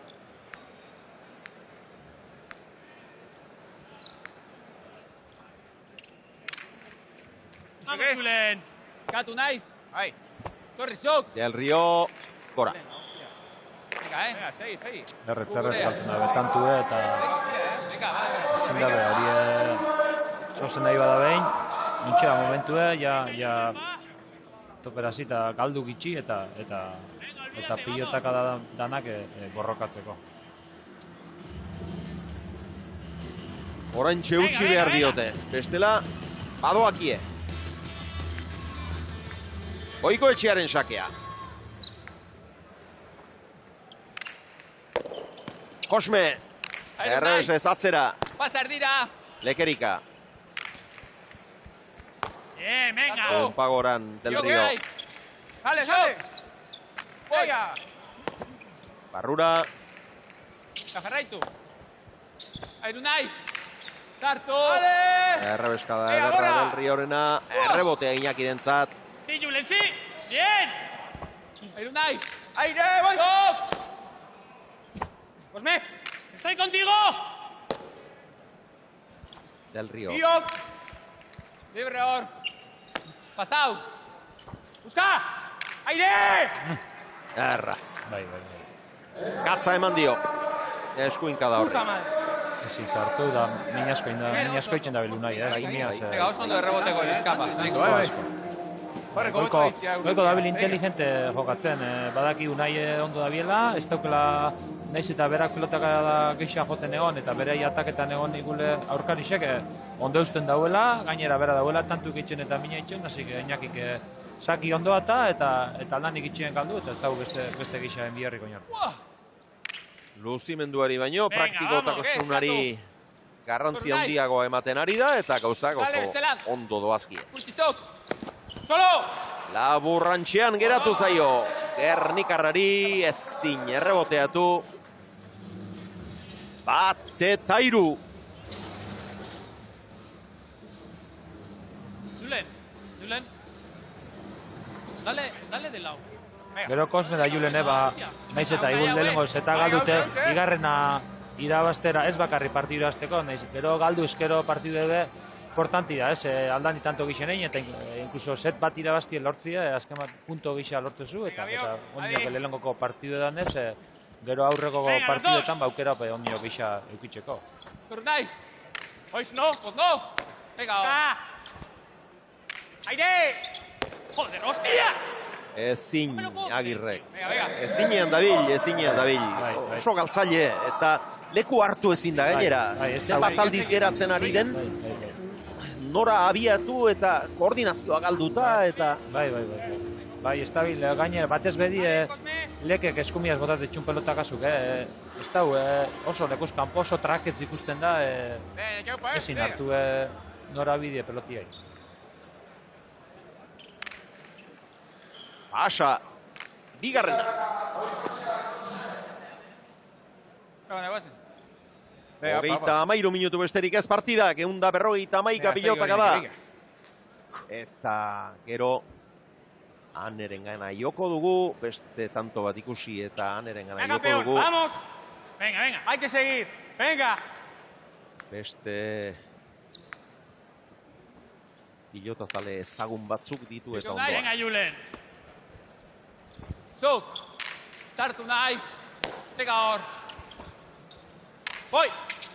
Vamos, Julen. Katu nahi. Bai. Torri, zok. Del Rio, gora. Venga, segi. Erretzerrez galtzen dabe tantu eta ezin dabe hori zozen nahi bada behin, nintxea momentu ja toperazita galdu gitxi eta pilotaka danak borrokatzeko. Oraintxe utzi behar diote, bestela badoakie. Goiko Etxearen sakea. Cosme, errez ez atzera. Pasar dira. Lekerika. Venga. Onpagoran Del Rio. Sale. Venga. Barrura. Jarraitu. Aidu nahi. Tartu. Errebeskada ederra Del Riorena. Errebotea Iñakirentzat. Sí, Julen, sí. Bien. Aidu nahi. Aire, voy. Cosme, estoy contigo. Del Rio. Libre hor. Pasau. Busca. Aire. Erra. Bai. Gatza eman dio. Eskuinka da horri. Ezi, zartu da, minasko itzen da bilu nahi, Venga, oso ondo erreboteko eskapa. Goiko dabil inteligente jokatzen, badaki unai ondo dabiela, ez daukela nahiz eta berak pelotaka geixan joten egon, eta bere ataketan egon igule aurkarisek ondo eusten dauela, gainera bera dauela, tantu ikitzen eta mina itzen, hasi Iñakik saki ondoa eta aldanik itzien galdu, eta ez dago beste geixaren biharriko inartu. Luzimenduari baino, praktikotakosunari garrantzi handiagoa ematen ari da, eta gauzak oso ondo doazkie. Laburrantxean geratu zaio, Gernikarrari ezin erreboteatu, Bat eta hiru. Julen. Dale de lado. Gero Kosme da Julene, naiz eta igual lehengo zeta galdute, igarrena irabaztera, ez bakarri partidu irabazteko, naiz, gero galdu eskero partidu ebe, importanti da, aldani tanto gixen egin, eta inkluso set bat irabaztien lortzia, azken bat punto gixa lortzezu, eta ondiok lehenengoko partidu edan ez, gero aurreko partiduetan aukera ondiok gixa eukitzeko. Turnai. Oiz, no, no. Venga. Aire! Joder, hostia! Ezin, Agirrek. Ezinean dabil. Oso galtzaile, eta leku hartu ezin da gainera. Zenbat aldiz geratzen ari den, nora abiatu eta koordinazioa galduta, eta... Bai, estabil, gainera, batez bedi, lekek eskumiaz botate txun pelotak azuk, ez dau, oso lekuz kanpo, oso traketz ikusten da, ezin hartu nora bidie pelotiai. Asa, bigarrena. Hogeita 13 minutu besterik ez partidak, 151 pilotaka da. Eta gero Aneren gana joko dugu, beste tanto bat ikusi eta Aneren gana joko dugu. Vamos! Venga, hay que seguir, venga! Beste pilotazale ezagun batzuk ditu eta ondoa. Venga, Julen! Zuk, tartu nahi, venga hor. Voy.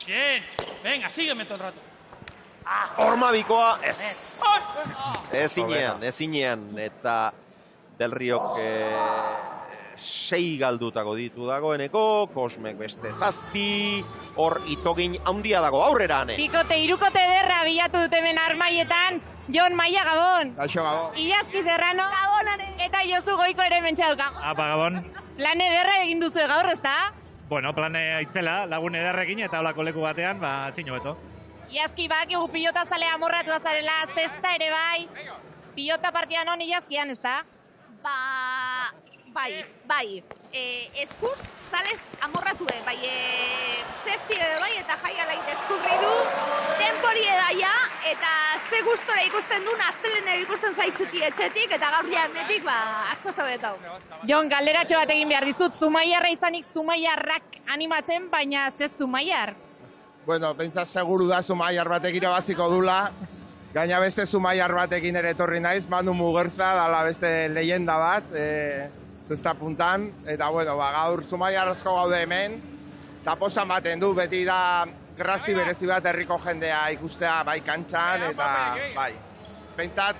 Bien, venga, sígueme todo el rato. Hormabikoa, ez. Ezinean, eta Del Riok 6 galdutako ditu dagoeneko, Kosmek beste 7, hor itogin handia dago, aurrera ane. Bikote, irukote derra bilatu dut hemen armaietan, Jon Maia Gabon. Gaixo Gabon. Iazki Serrano. Gabonaren. Eta Josu Goiko ere mentxauka. Apa Gabon. Plan ederra egin duzu gaur, ez da? Bueno, plan aitzela, lagun ederrekin eta olako leku batean, zinu beto. Iazki bakigu pilota zalea amorratu azarela, zesta ere bai. Pilota partidan honi Iazkian, ez da? Bai. Eskuz, zalez amorratu bai, zesti bai, eta jaiala deskurri du, denpori edaia, eta ze gustora ikusten duen, astelener ikusten zaitzuti etxetik, eta gaur janetik, asko zabretau. Jon, galderatxo bat egin behar dizut, Zumaiarra izanik Zumaiarrak animatzen, baina ze Zumaiar? Bueno, pentsat seguru da Zumaiar batek irabaziko dula, gaina beste Zumaiar batekin ere etorri naiz, Manu Mugerza, dala beste leyenda bat, zesta puntan, eta bueno, gaur Zumaiar asko gaude hemen, eta posan baten du, beti da grazi berezi bat herriko jendea ikustea bai kantxan, eta bai. Pentsat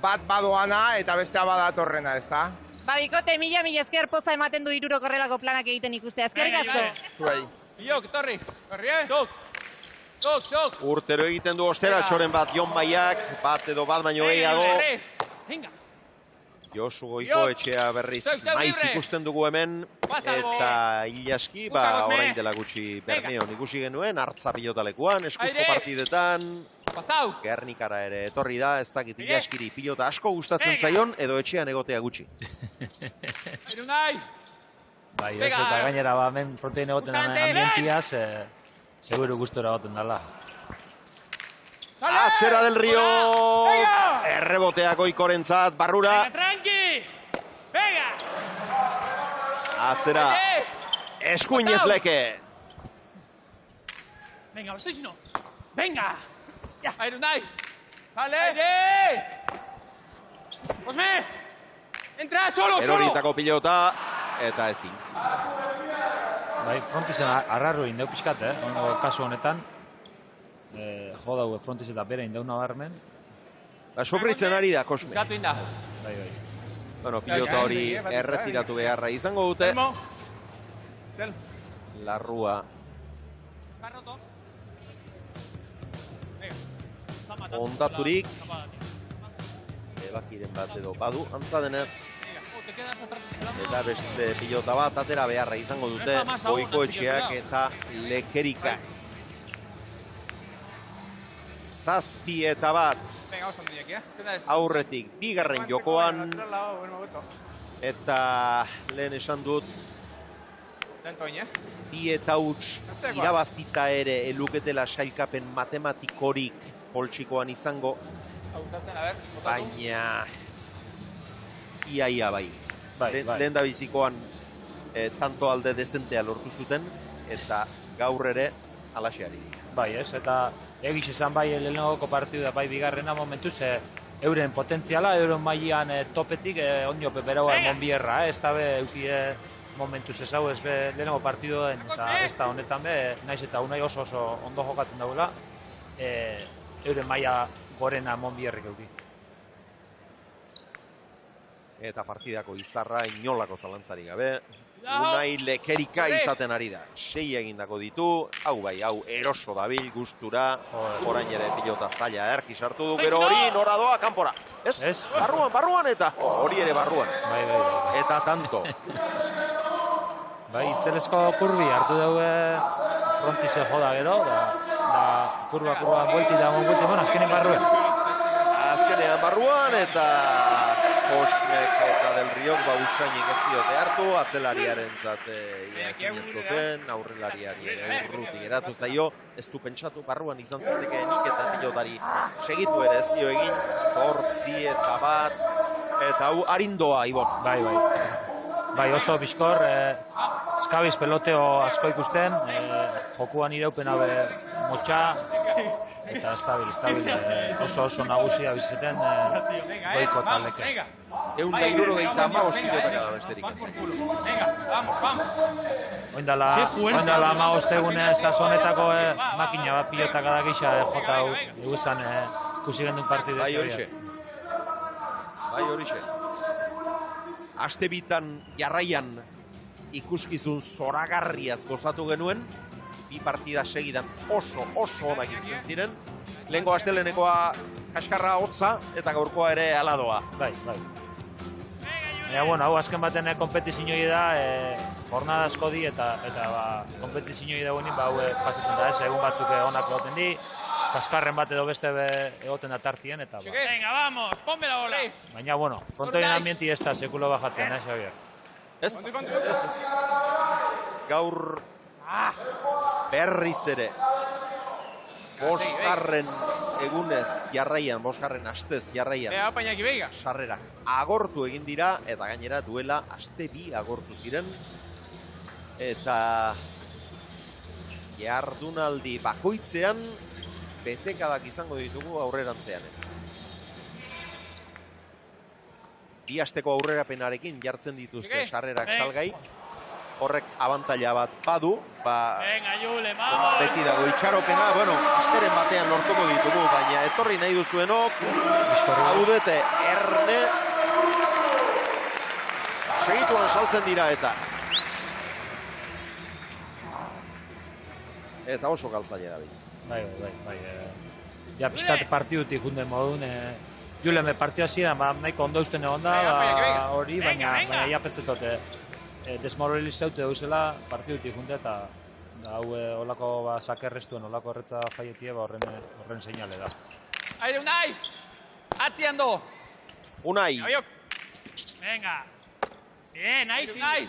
bat badoana eta bestea badatorrena, ez da? Bikote, mila esker poza ematen du iruro korrelako planak egiten ikustea, eskerrik asko. Zuei. Biok, etorri, Tuk. Urtero egiten du ostera, txoren bat Jon Maiak, bat edo bat baino gehiago. Josu Goiko etxea berriz maiz ikusten dugu hemen, eta Ilaski, orain dela gutxi Bermeon ikusi genuen, hartza pilotalekuan, eskuzko partidetan, Gernikara ere etorri da, ez dakit Ilaskiri pilota asko gustatzen zaion, edo etxean egotea gutxi. Bai, ez eta gainera hemen frontein egoten ambientiaz, seguru gustora egoten dela. Atzera Del Rio, erreboteako ikorentzat, barrura. Atzera, eskuinez leke. Venga, Bastizino, venga. Airunai, sale. Aire. Cosme, entra, solo. Eroritako pilota, eta ezin. Bai, frontizen arrarru indeu pixkat, kasu honetan. Jo daue frontiz eta bere indauna barmen. Sofritzen ari da, Kosme. Gatu inda. Bai. Bueno, pilota hori erretiratu beharra izango dute. Larrua. Ondaturik. Ebakiren bat edo badu, antza denez. Eta beste pilota bat atera beharra izango dute. Goiko etxeak eta Lekerikak. Zazpi eta bat aurretik bigarren jokoan, eta lehen esan dut Bi eta huts irabazita ere eluketela sailkapen matematikorik poltsikoan izango. Baina iaia bai. Lehen da bizikoan tanto alde dezentea lortu zuten eta gaur ere alaxeari. Bai, ez, eta egiz esan bai lehenagoko partidua bai bigarrena momentuz euren potentziala, euren mailan topetik ondio peperaua Monbierra, ez da be eukie momentuz ez hau ez be lehenago partiduen eta ez da honetan be, naiz eta unai oso ondo jokatzen dagoela, euren maila gorena Monbierrik euki. Eta partidako izarra inolako zalantzari gabe. Unai lekerika izaten ari da. 6 egindako ditu, hau bai, hau eroso dabil gustura, orain ere pilota zaila erki sartu du, gero hori nora doa kanpora. Ez? Barruan eta hori ere barruan. Eta tanto. Bai, itzelesko kurbi hartu dugu frontize joda gero, da kurba buelti da bueno, azkenean barruan. Azkenean barruan eta Kosmek eta Del Riok usainik ez diote hartu, atzelariaren zate zinezko zen, aurrelariari urruti geratu zaio, ez du pentsatu barruan izan zatekeenik eta pilotari segitu ere ez dio egin, zortzi eta bat, eta hau arindoa, Ibon. Bai, oso bizkor, eskabiz peloteo asko ikusten, jokuan iraupena motxa, eta estabil, oso nagusia bizeten goiko taldeke. 175 pilotak da besterik. Oindala 15 egune sazonetako makina bat pilotak da gisa jota hau eguzan ikusi gendun partidu. Bai horixe. Aste bitan jarraian ikuskizun zoragarriaz gozatu genuen, bi partida segidan oso onak ikusten ziren. Lehengo astelenekoa kaskarra hotza eta gaurkoa ere aladoa. Bai. Bueno, hau azken baten kompetizioi da, jornada asko di eta kompetizioi da guenin, hau pasatzen da, egun batzuk onak egoten di, kaskarren bat edo beste egoten da tartien, eta Venga, vamos, ponme la bola! Baina, bueno, frontoien ambienti ez da sekulo bajatzen, Xavier? Ez. Gaur berriz ere, bosgarren egunez jarraian, bosgarren astez jarraian, sarrerak agortu egin dira, eta gainera duela aste bi agortu ziren, eta jardunaldi bakoitzean betekadak izango ditugu aurrerantzean. Bi asteko aurrerapenarekin jartzen dituzte sarrerak salgai, horrek abantaila bat badu, beti dago itxaropena, bueno, asteren batean lortuko ditugu, baina etorri nahi duzuenok, zaudete erne, segituan saltzen dira eta oso galtzaile da bitz. Bai. Ja, pixkat partidutik junden modun, Juleme partioa ziren, nahiko ondo usten egon da, hori, baina japetzetot desmoralizaute dauzela partidutik junte eta hau olako sakerrestuen, olako erretza faietie, horren seinale da. Aire, Unai! Atiendo! Unai! Venga! Bien, ahí sí! Unai!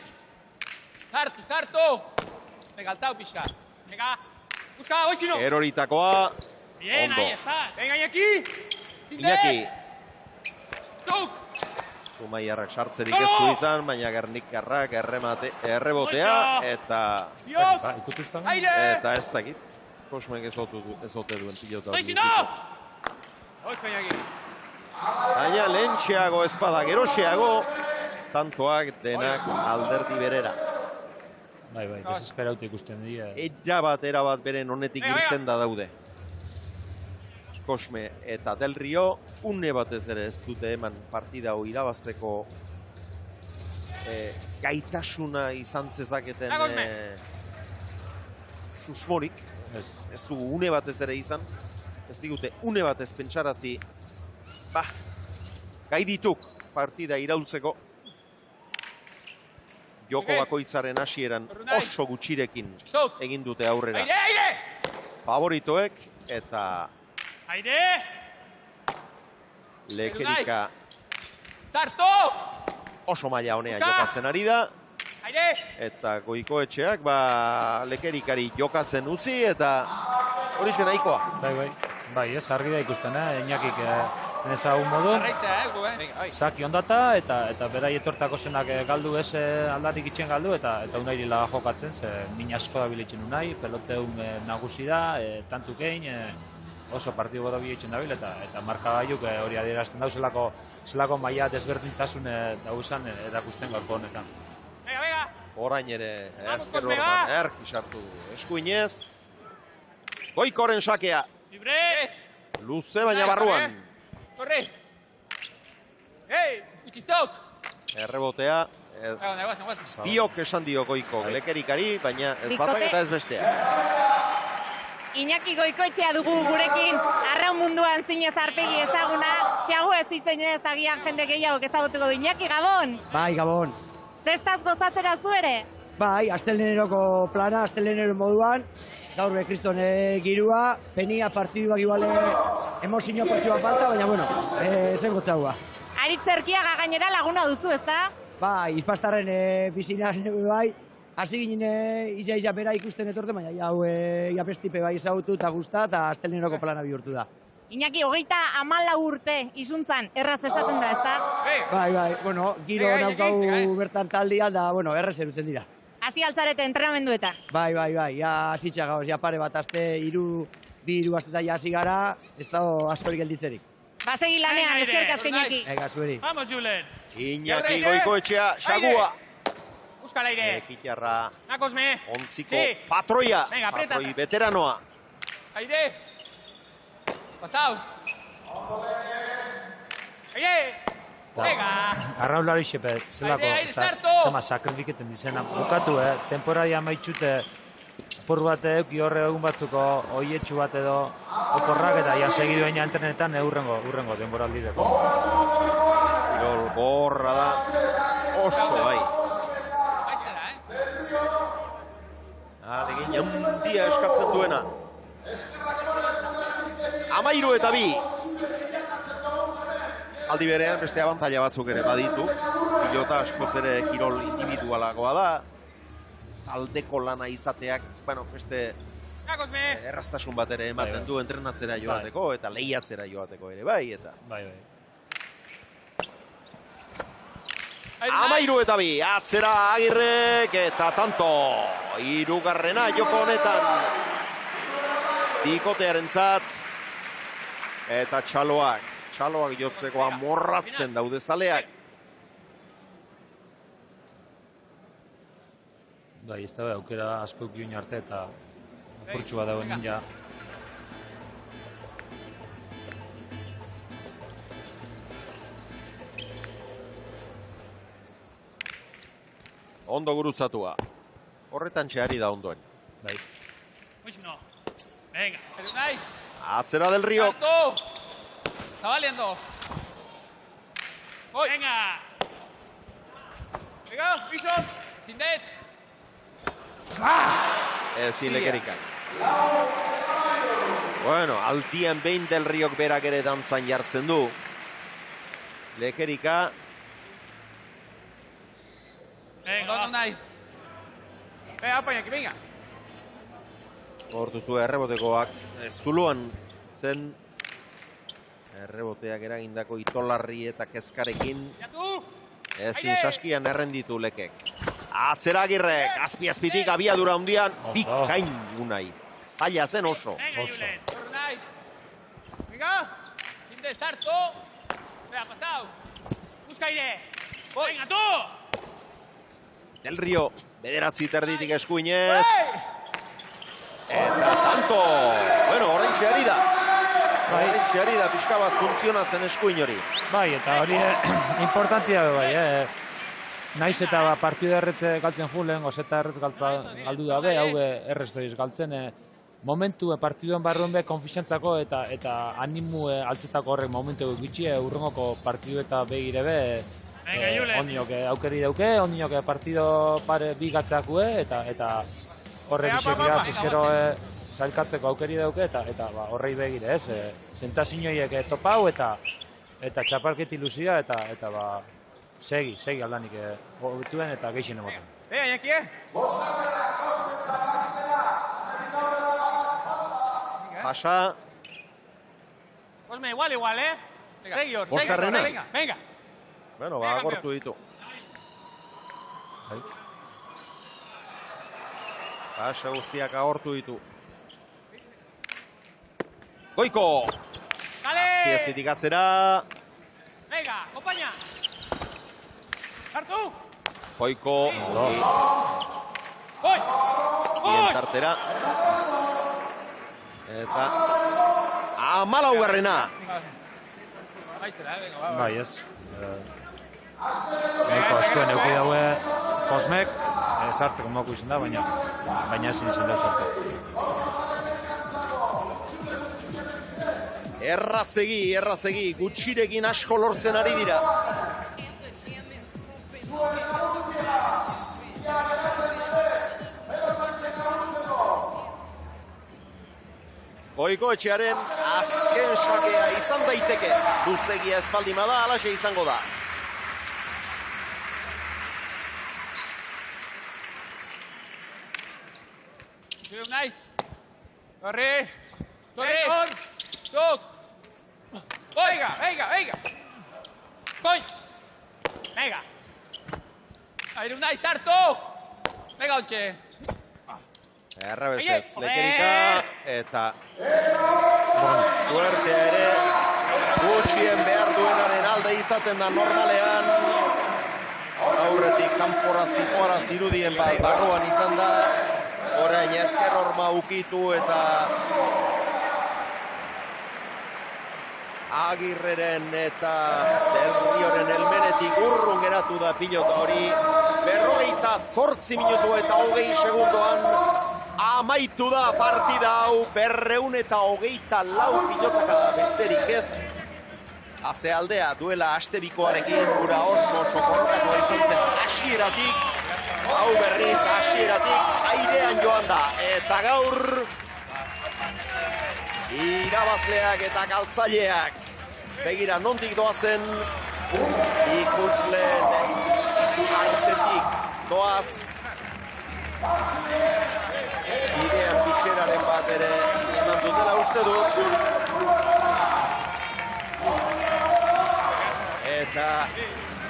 Sartu! Venga, altau pixka! Venga! Busca, oixino! Eroritakoa, bien, ahí está! Venga, Iñaki! Tuk! Zumaiarrak sartzerik ez du izan, baina Gernikarrak errebotea, eta ez dakit. Kosmek ez ote duen pilota. Baina lehentxeago ezpada geroxeago, tantoak denak alderdi berera. Bai, desesperauta ikusten dira. Erabat beren honetik irten da daude. Kosme eta Del Rio, une batez ere ez dute eman partida hau irabazteko gaitasuna izan zezaketen susmorik. Ez du une batez ere izan, ez digute une batez pentsarazi, gai dituk partida iraultzeko. Joko bakoitzaren hasieran oso gutxirekin egin dute aurrera. Favoritoek eta Aire! Lekerika Sartu! oso maila honean jokatzen ari da. Eta Goikoetxeak Lekerikari jokatzen utzi eta hori nahikoa. Bai, ez, argi da ikusten, Iñakik ezagun modun. Zaki ondata eta berai etortako zenak galdu ez aldatik itxen galdu eta unairila jokatzen, ze min asko da biletzen unai, peloteun nagusi da, tantukein, oso partidu godo biletzen dabil eta markagaiuk hori adierazten dau zelako maila desberdintasun dauzan erakusten gaurko honetan. Orain ere, ezker hortan, erkisartu eskuinez. Goikoren sakea. Luze baina barruan. Torre! Hei, itxizok! Errebotea. Biok esan dio Goiko Lekerikari, baina ez batak eta ez bestea. Iñaki Goikoetxea dugu gurekin, arraun munduan zinez arpegi ezaguna, xagu ez izen agian jende gehiago ezagutuko du. Iñaki, Gabon! Bai, Gabon. Zestaz gozatzera zu ere? Bai, asteleneroko plana, astelenero moduan, gaur kriston girua, penia partiduak iguale emozio portzua falta, baina bueno, zen gotzaua. Aritzerkiaga gainera laguna duzu, ezta? Bai, izpastarren bizina bai, hasi ginen iza bera ikusten etorte, baina hau iapestipe bai ezagutu eta guzta, eta asteleneroko plana bihurtu da. Iñaki, 34 urte izuntzan, erraz esaten da, ezta? Bai, bueno, giro naukau bertan taldia, da, bueno, erraz erutzen dira. Hasi altzarete entrenamenduetan. Bai, ja asitxa gauz, ja pare bat aste, bi hiru astetan ja hasi gara, ez dago askorik geldizerik. Basegi lanean, eskerrik asko Iñaki. Ega, zueri. Vamos, Julen. Iñaki Goikoetxea, sagua. Euskal aire. Ekitarra. Nakosme. Onziko patroia. Patroi veteranoa. Aire. Pasau. Aire. Arraulari xepe, zema sakrifiketen dizena. Bukatu, temporadia maitxute por bat euki horre egun batzuko oietxu bat edo oporrak eta ja segidu baina entrenetan urrengo denboraldideko. Kirol gorra da, oso bai. Alegin handia eskatzen duena. 13-2. Aldi berean beste abantaila batzuk ere baditu. Pilota askoz ere kirol individualagoa da. Taldeko lana izateak, beste erraztasun bat ere ematen du entrenatzera joateko eta lehiatzera joateko ere bai, eta... Bai. 13-2, atzera Agirrek eta tanto. Hirugarrena joko honetan. Bikotearentzat eta txaloak jotzeko amorratzen daude zaleak. Bai, ez da aukera asko gion arte eta apurtxua dagoen ninja. Ondo gurutzatua. Horretan txeari da ondoen. Bai. Venga, atzera del Río. Zabaliendo. Venga. Venga, piso. Tindet. Ezin Lekerikak. Bueno, altien behin del Riok berak ere dantzan jartzen du. Lekerika. Venga, nahi. Apaña, que venga. Hortuzu errebotekoak. Zuluan zen erreboteak eragindako itolarri eta kezkarekin. Ezin saskian errenditu Lekek. Atzera Agirrek, azpi-azpitik abiadura hundian, bikain unai. Zaila zen oso. Venga, Tinde, sarto. Venga, pasau. Busca aire. Venga, tú. Del Río, bederatzi terditik eskuinez. Eta tanto. Bueno, orain txeari da. Orain txeari da, pixka bat funtzionatzen eskuin hori. Bai, eta hori importantia bai, Naiz eta partidu erretze galtzen julen, gozeta erretz galdu dabe, hau errez doiz galtzen. Momentu partiduen barruen be konfiantzako eta animu altzetako horrek momentu gutxi urrengoko partidu eta begire be ondiok aukeri dauke, ondiok partido pare bigatzakue eta horre bisekiraz eskero zailkatzeko aukeri dauke eta horrei begire, sentsazioiek topau eta txapelketa ilusia eta segi aldanik hobetuen eta gehien emoten. Venga, Iñaki, Pasa. Cosme, igual, Segi hor, Bosgarrena. venga. Bueno, ba, agortu ditu. Pasa guztiak agortu ditu. Goiko! Azpiazpitik atzera. Venga, compaña. Hartu! Goiko. Oi! Bien tartera. Eta... Amalaugarrena. Bai, ez. Nahiko askoen euki daue Kosmek, sartzeko moku izan da, baina ezin izan da sartu. Errazegi, gutxirekin asko lortzen ari dira. Goiko etxearen azken sakea izan daiteke. Luzegia espaldima da, alaxe izango da. Zuk nahi. Torri. Zuk. Venga. Koi. Venga. Airu nahi, sartu. Venga, ontxe. Errebesez, lekerika, eta suertea ere gutxien behar duenaren alde izaten da normalean. Aurretik kanpora zipoara zirudien bat barruan izan da. Orain ezker horma ukitu eta Agirreren eta Del Rioren helmenetik urrun geratu da pilota hori. 48 minutu eta 20 segundoan amaitu da partida hau. 224 pilotaka da besterik ez. Azealdea duela astebikoarekin gura oso sokorrokatua izan zen hasieratik. Hau berriz hasieratik airean joan da. Eta gaur irabazleak eta galtzaileak. Begira nondik doazen ikusleen artetik doaz. Bidean pixeraren bat ere eman dutela uste dut. Eta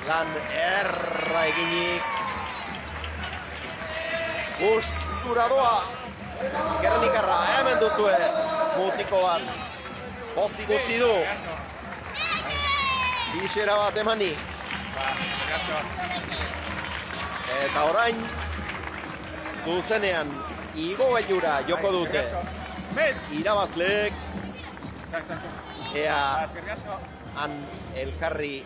lan erra eginik. Gustura doa. Gernikarra hemen duzue. Mutiko bat. Pozik utzi du. Pixera bat emani. Eta orain zuzenean igo gailura joko dute irabazleek. Ea han elkarri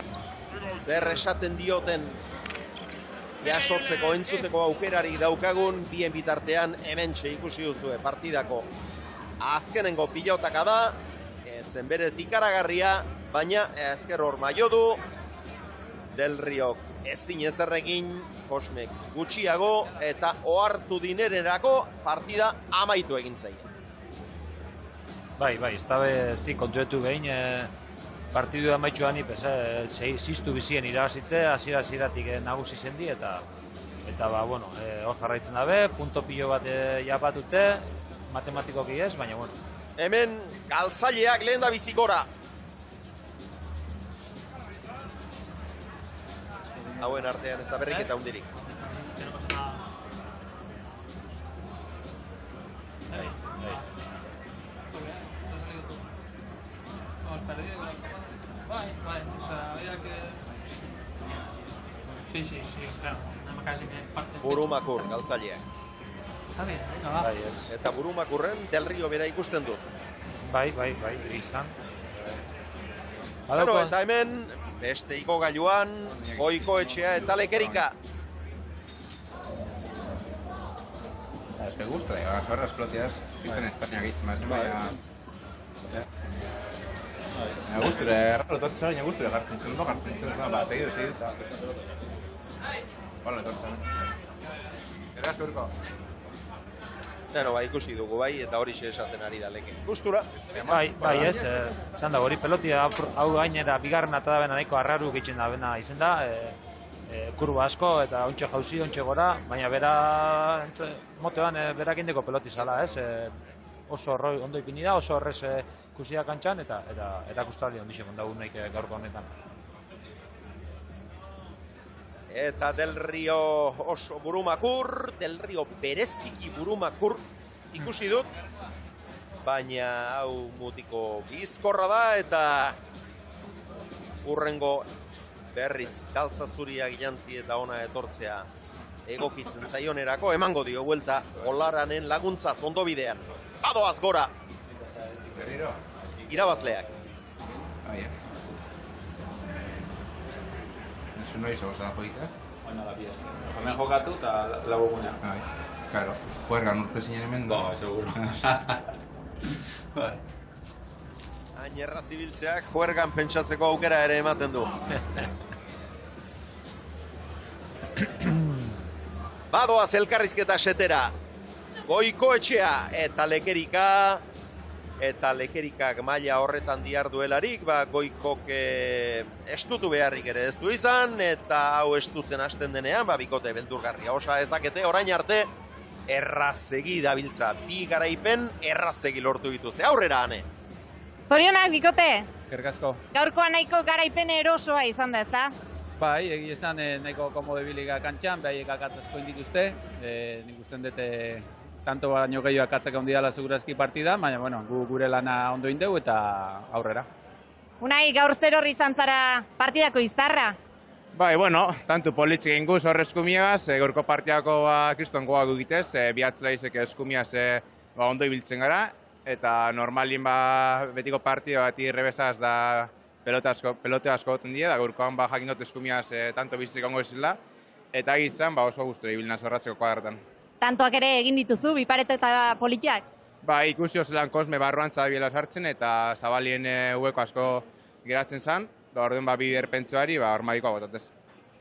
zer esaten dioten jasotzeko entzuteko aukerari daukagun. Bien bitartean hementxe ikusi duzue partidako azkenengo pilotaka da. Zen berez ikaragarria, baina ezker horma jo du. Del Riok ezin ezerrekin, Kosmek gutxiago eta ohartu dinererako partida amaitu egin zain. Bai, ez di kontuetu behin partidu amaitu gani, ziztu bizien irabazitze, hasieratik nagusi zendi, eta hor jarraitzen dabe, punto pilo bat japatute, matematikoki ez, baina bueno. Hemen galtzaileak lehen da bizikora. Hauen artean ez da berrik eta hundirik. Burumakur galtzaileak. Eta Burumakurren Del Rio bera ikusten du. Bai, izan. Eta hemen beste iko gailuan, Goiko etxea eta lekerika. Es me gusta, las barras explotidas, visten España gaitz más, baina... Me gusta, raro tortza, baina gusta, gartzen zen, segidu, eta... Bueno, tortza. Erazko urko. Ikusi dugu bai, eta hori esaten ari da leke. Gustura. Bai ez, zan da hori pelotia hau gainera bigarren eta da bena nahiko arraru gehitzen da bena izen da. kurba asko eta ontxe jauzi, ontxe gora, baina bera motean berak indeko peloti zala, ez? Oso ondo ipini da, oso horrez ikusia kantxan eta erakustaldi ondixen ondagun nahi gaurko honetan. Eta Del Rio oso burumakur, Del Rio bereziki burumakur ikusi dut, baina hau mutiko bizkorra da eta urrengo berriz galtza zuriak jantzi eta ona etortzea egokitzen zaionerako emango dio buelta Olaranen laguntza ondo bidean. Badoaz gora! Irabazleak. Eso no hizo, ¿se la jodita? Baina da piezta. Hemen jokatu eta lagugunea. Claro, juegan urte zinen hemen. No, seguro. Ainerra zibiltzeak juergan pentsatzeko aukera ere ematen du. Badoaz elkarrizketa setera. Goiko etxea eta lekerika. Eta lekerikak maila horretan diarduelarik, Goikok estutu beharrik ere ez du izan, eta hau estutzen hasten denean, bikote beldurgarria osa ezakete, orain arte, errazegi dabiltza. Bi garaipen errazegi lortu dituzte. Aurrera, Ane! Zorionak, bikote! Eskerrik asko. Gaurkoan nahiko garaipen erosoa izan da, ezta? Bai, egia esan nahiko komode biliga kantxan, behaiek akatzasko indituzte, nik usten dute tanto baino gehiago akatzak handi dela segurazki partida, baina bueno, gure lana ondo indegu eta aurrera. Unai, gaur zer horri izan zara partidako izarra? Bai, bueno, tanto politzik egin guz horre eskumiagaz, gaurko partidako kriston goa gugitez, bihatzela izek eskumiaz ondo ibiltzen gara, eta normalin betiko partida bat irrebesaz da pelote asko goten dira, da gaurkoan jakin dut eskumiaz tanto bizizik ongo izela, eta egizan oso guztura ibilna zorratzeko kuadratan. Tantoak ere egin dituzu, bipareto eta politiak? Ba, ikusi ozelan Kosme barruan txabiela sartzen eta zabalien hueko asko geratzen zen, da orduan bi erpentsuari hormadikoa botatez.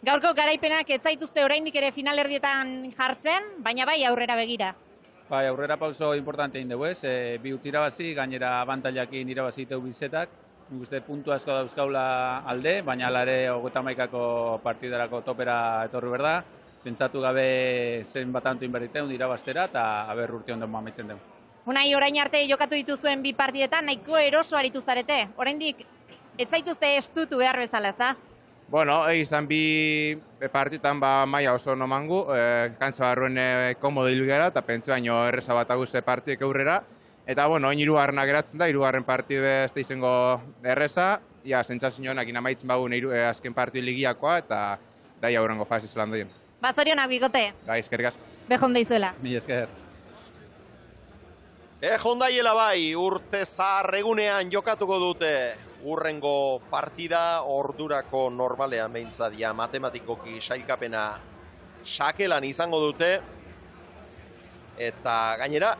Gaurko garaipenak ez zaituzte oraindik ere finalerdietan jartzen, baina bai aurrera begira. Bai, aurrera pauso importante egin dugu ez, bi utzi irabazi, gainera abantailakin irabazi iteu bizetak, nik uste puntu asko dauzkaula alde, baina alare 31ko partidarako topera etorri berda, pentsatu gabe zen batantu inberriteun irabaztera eta aber urte ondo mamitzen dugu. Unai, orain arte jokatu dituzuen bi partidetan nahiko eroso aritu zarete. Oraindik ez zaituzte estutu behar bezala, ezta? Bueno, izan bi partitan maila oso nomangu, kantza barruen komodo hilgera eta pentsu baino erreza bat aguzte partidek aurrera. Eta, bueno, oin hirugarrena geratzen da, hirugarren partide ez da izango erreza, sentsazioak inamaitzen bagun azken partidu ligiakoa eta daia aurrengo fase zelan doien. Zorionak, bikote. Bai, eskerrik asko. Bejon daizuela. Mila esker. Hondaiela bai, urte zaharregunean jokatuko dute urrengo partida ordurako normalean behintzadia matematikoki sailkapena sakelan izango dute eta gainera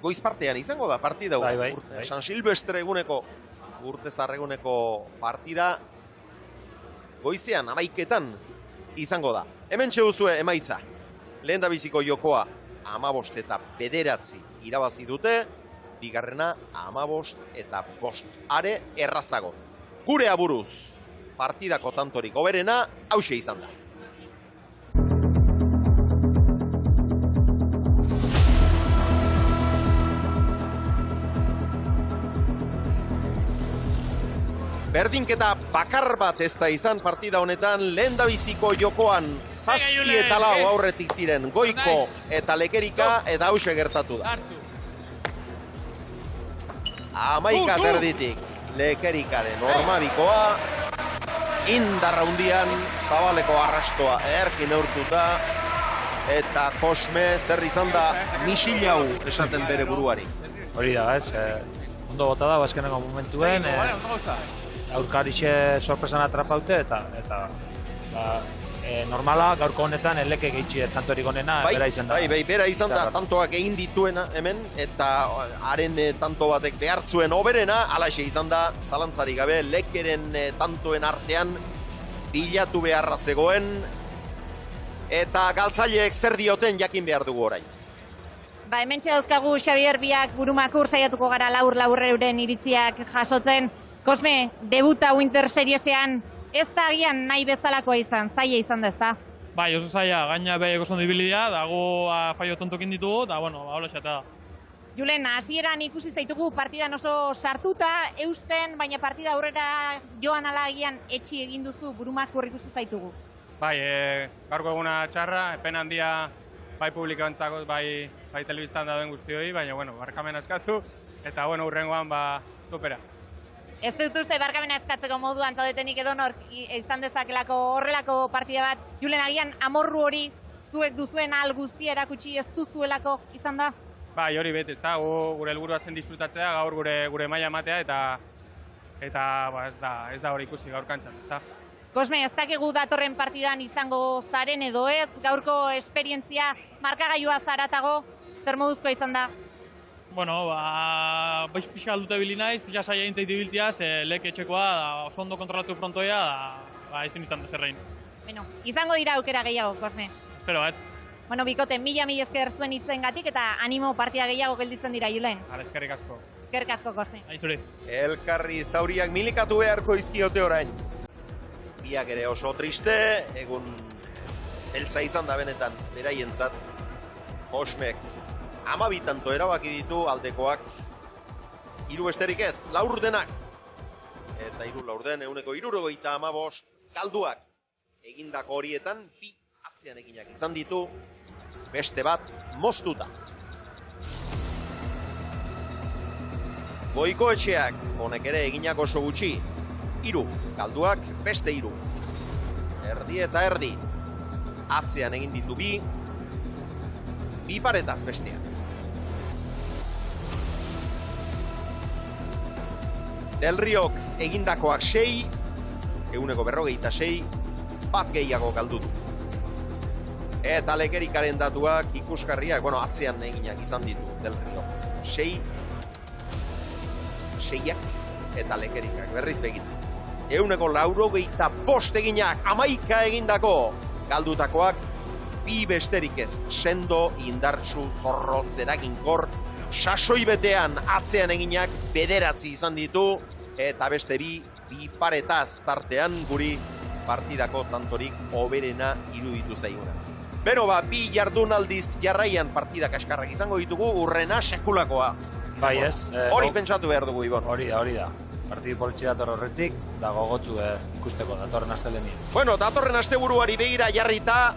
goiz partean izango da partida San Silvestre eguneko urte zaharreguneko partida goizean 11etan izango da. Hemen txeguzue emaitza. Lehen da biziko jokoa 15 eta 9 irabazi dute, bigarrena 15 eta 5 are errazago. Gure aburuz, partidako tantorik hoberena hauxe izan da. Berdinketa bakar bat ez da izan partida honetan, lehen da biziko jokoan 7 eta 4 aurretik ziren Goiko eta Lekerika eta hause gertatu da. 11 terditik Lekerikaren ormabikoa, indarra hundian Zabaleko arrastoa erkin neurtuta eta Kosme zer izan da misilau esaten bere buruari. Hori da, ez, ondo bota da, azkeneko momentuen, aurkarixe sorpresan atrapaute eta normala gaurko honetan eleke gehitxe tantorik honena bera izan da. Bai, bera izan da tantoak egin dituena hemen eta haren tanto batek behartzuen oberena, alaxe izan da zalantzarik gabe Lekeren tantoen artean bilatu beharra zegoen eta galtzaileek zer dioten jakin behar dugu orain. Ba, hementxe dauzkagu Xabier biak burumakur saiatuko gara laur-laurreuren iritziak jasotzen. Kosme, debuta Winter Seriesean ez da agian nahi bezalakoa izan, zaila izan da ezta? Bai, oso zaila, gaina behiak oso ondo ibili dira, dago faio tontokin ditugu, eta bueno, hola xata da. Julen, hasieran ikusi zaitugu partidan oso sartuta, eusten, baina partida aurrera joan ala agian etxi egin duzu burumakur ikusi zaitugu. Bai, gaurko eguna txarra, pen handia bai publikoentzako, bai telebistan dauden guztioi, baina bueno, barkamena eskatu, eta bueno, hurrengoan supera. Ez dut uste barkamena eskatzeko moduan zaudetenik edonor izan dezakelako horrelako partida bat. Julen, agian amorru hori zuek duzuen al guztia erakutsi ez duzuelako izan da? Bai, hori beti, ez da, gure helburua zen disfrutatzea, gaur gure maila ematea, eta ez da hori ikusi gaur kantzan, ez da. Kosme, ez dakigu datorren partidan izango zaren edo ez, gaurko esperientzia markagailua zaratago, zer moduzkoa izan da? Bueno, pixa aldute bili naiz, pixa saia intzait ibiltiaz, lek etxekoa, oso ondo kontrolatu frontoia, ezin izan da zerrein. Bueno, izango dira aukera gehiago, Kosme. Espero bat. Bueno, bikote, mila esker zuen itzengatik eta animo partida gehiago gelditzen dira, Julen. Eskerrik asko. Eskerrik asko, Kosme. Aizure. Elkarri zauriak milikatu beharko izkiote orain. Biak ere oso triste, egun heltza izan da benetan, beraientzat. Kosmek 12 tanto erabaki ditu aldekoak. 3 besterik ez, laurdenak. Eta 3 laurden, 175 galduak. Egindako horietan, 2 atzean eginak izan ditu, beste bat moztuta. Goikoetxeak, honek ere eginak oso gutxi. 3 galduak, beste 3. Erdi eta erdi. Atzean egin ditu 2 paretaz besteak. Del Riok egindakoak 6, 146, bat gehiago galdu du. Eta Lekerikaren datuak ikusgarriak, atzean eginak izan ditu Del Riok. 6ak eta Lekerikak, berriz begita. 195 eginak, 11 egindako galdutakoak, 2 besterik ez, sendo, indartsu, zorrotz, eraginkor, sasoi betean atzean eginak 9 izan ditu, eta beste 2 paretaz tartean guri partidako tantorik hoberena iruditu zaiguna. Bero 2 jardunaldiz jarraian partida kaskarrak izango ditugu, urrena sekulakoa. Bai ez. Hori pentsatu behar dugu, Ibon. Hori da. Partidu politxe dator horretik, da gogotsu ikusteko datorren astelenian. Bueno, datorren asteburuari begira jarrita,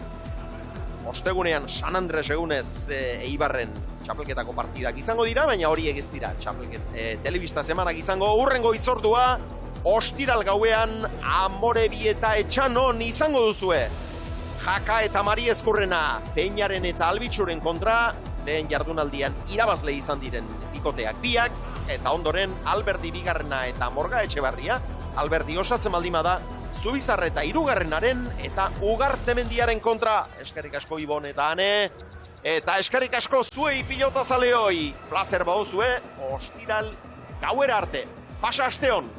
ostegunean San Andres egunez Eibarren txapelketako partidak izango dira, baina hori ez dira telebista semanak izango. Hurrengo hitzordua, ostiral gauean Amorebieta Etxanon izango duzue. Jaka eta Mari Ezkurrena, Peñaren eta Albitxuren kontra, lehen jardunaldian irabazle izan diren bikoteak 2, eta ondoren Alberdi bigarrena eta Morga Etxebarria, Alberdi osatzen baldima da, Zubizarra eta 3. eta Ugartemendiaren kontra. Eskerrik asko Ibon eta Ane, eta eskerrik asko zuei pilotazaleoi. Plazer bauzue, ostiral gauera arte. Pasa asteon!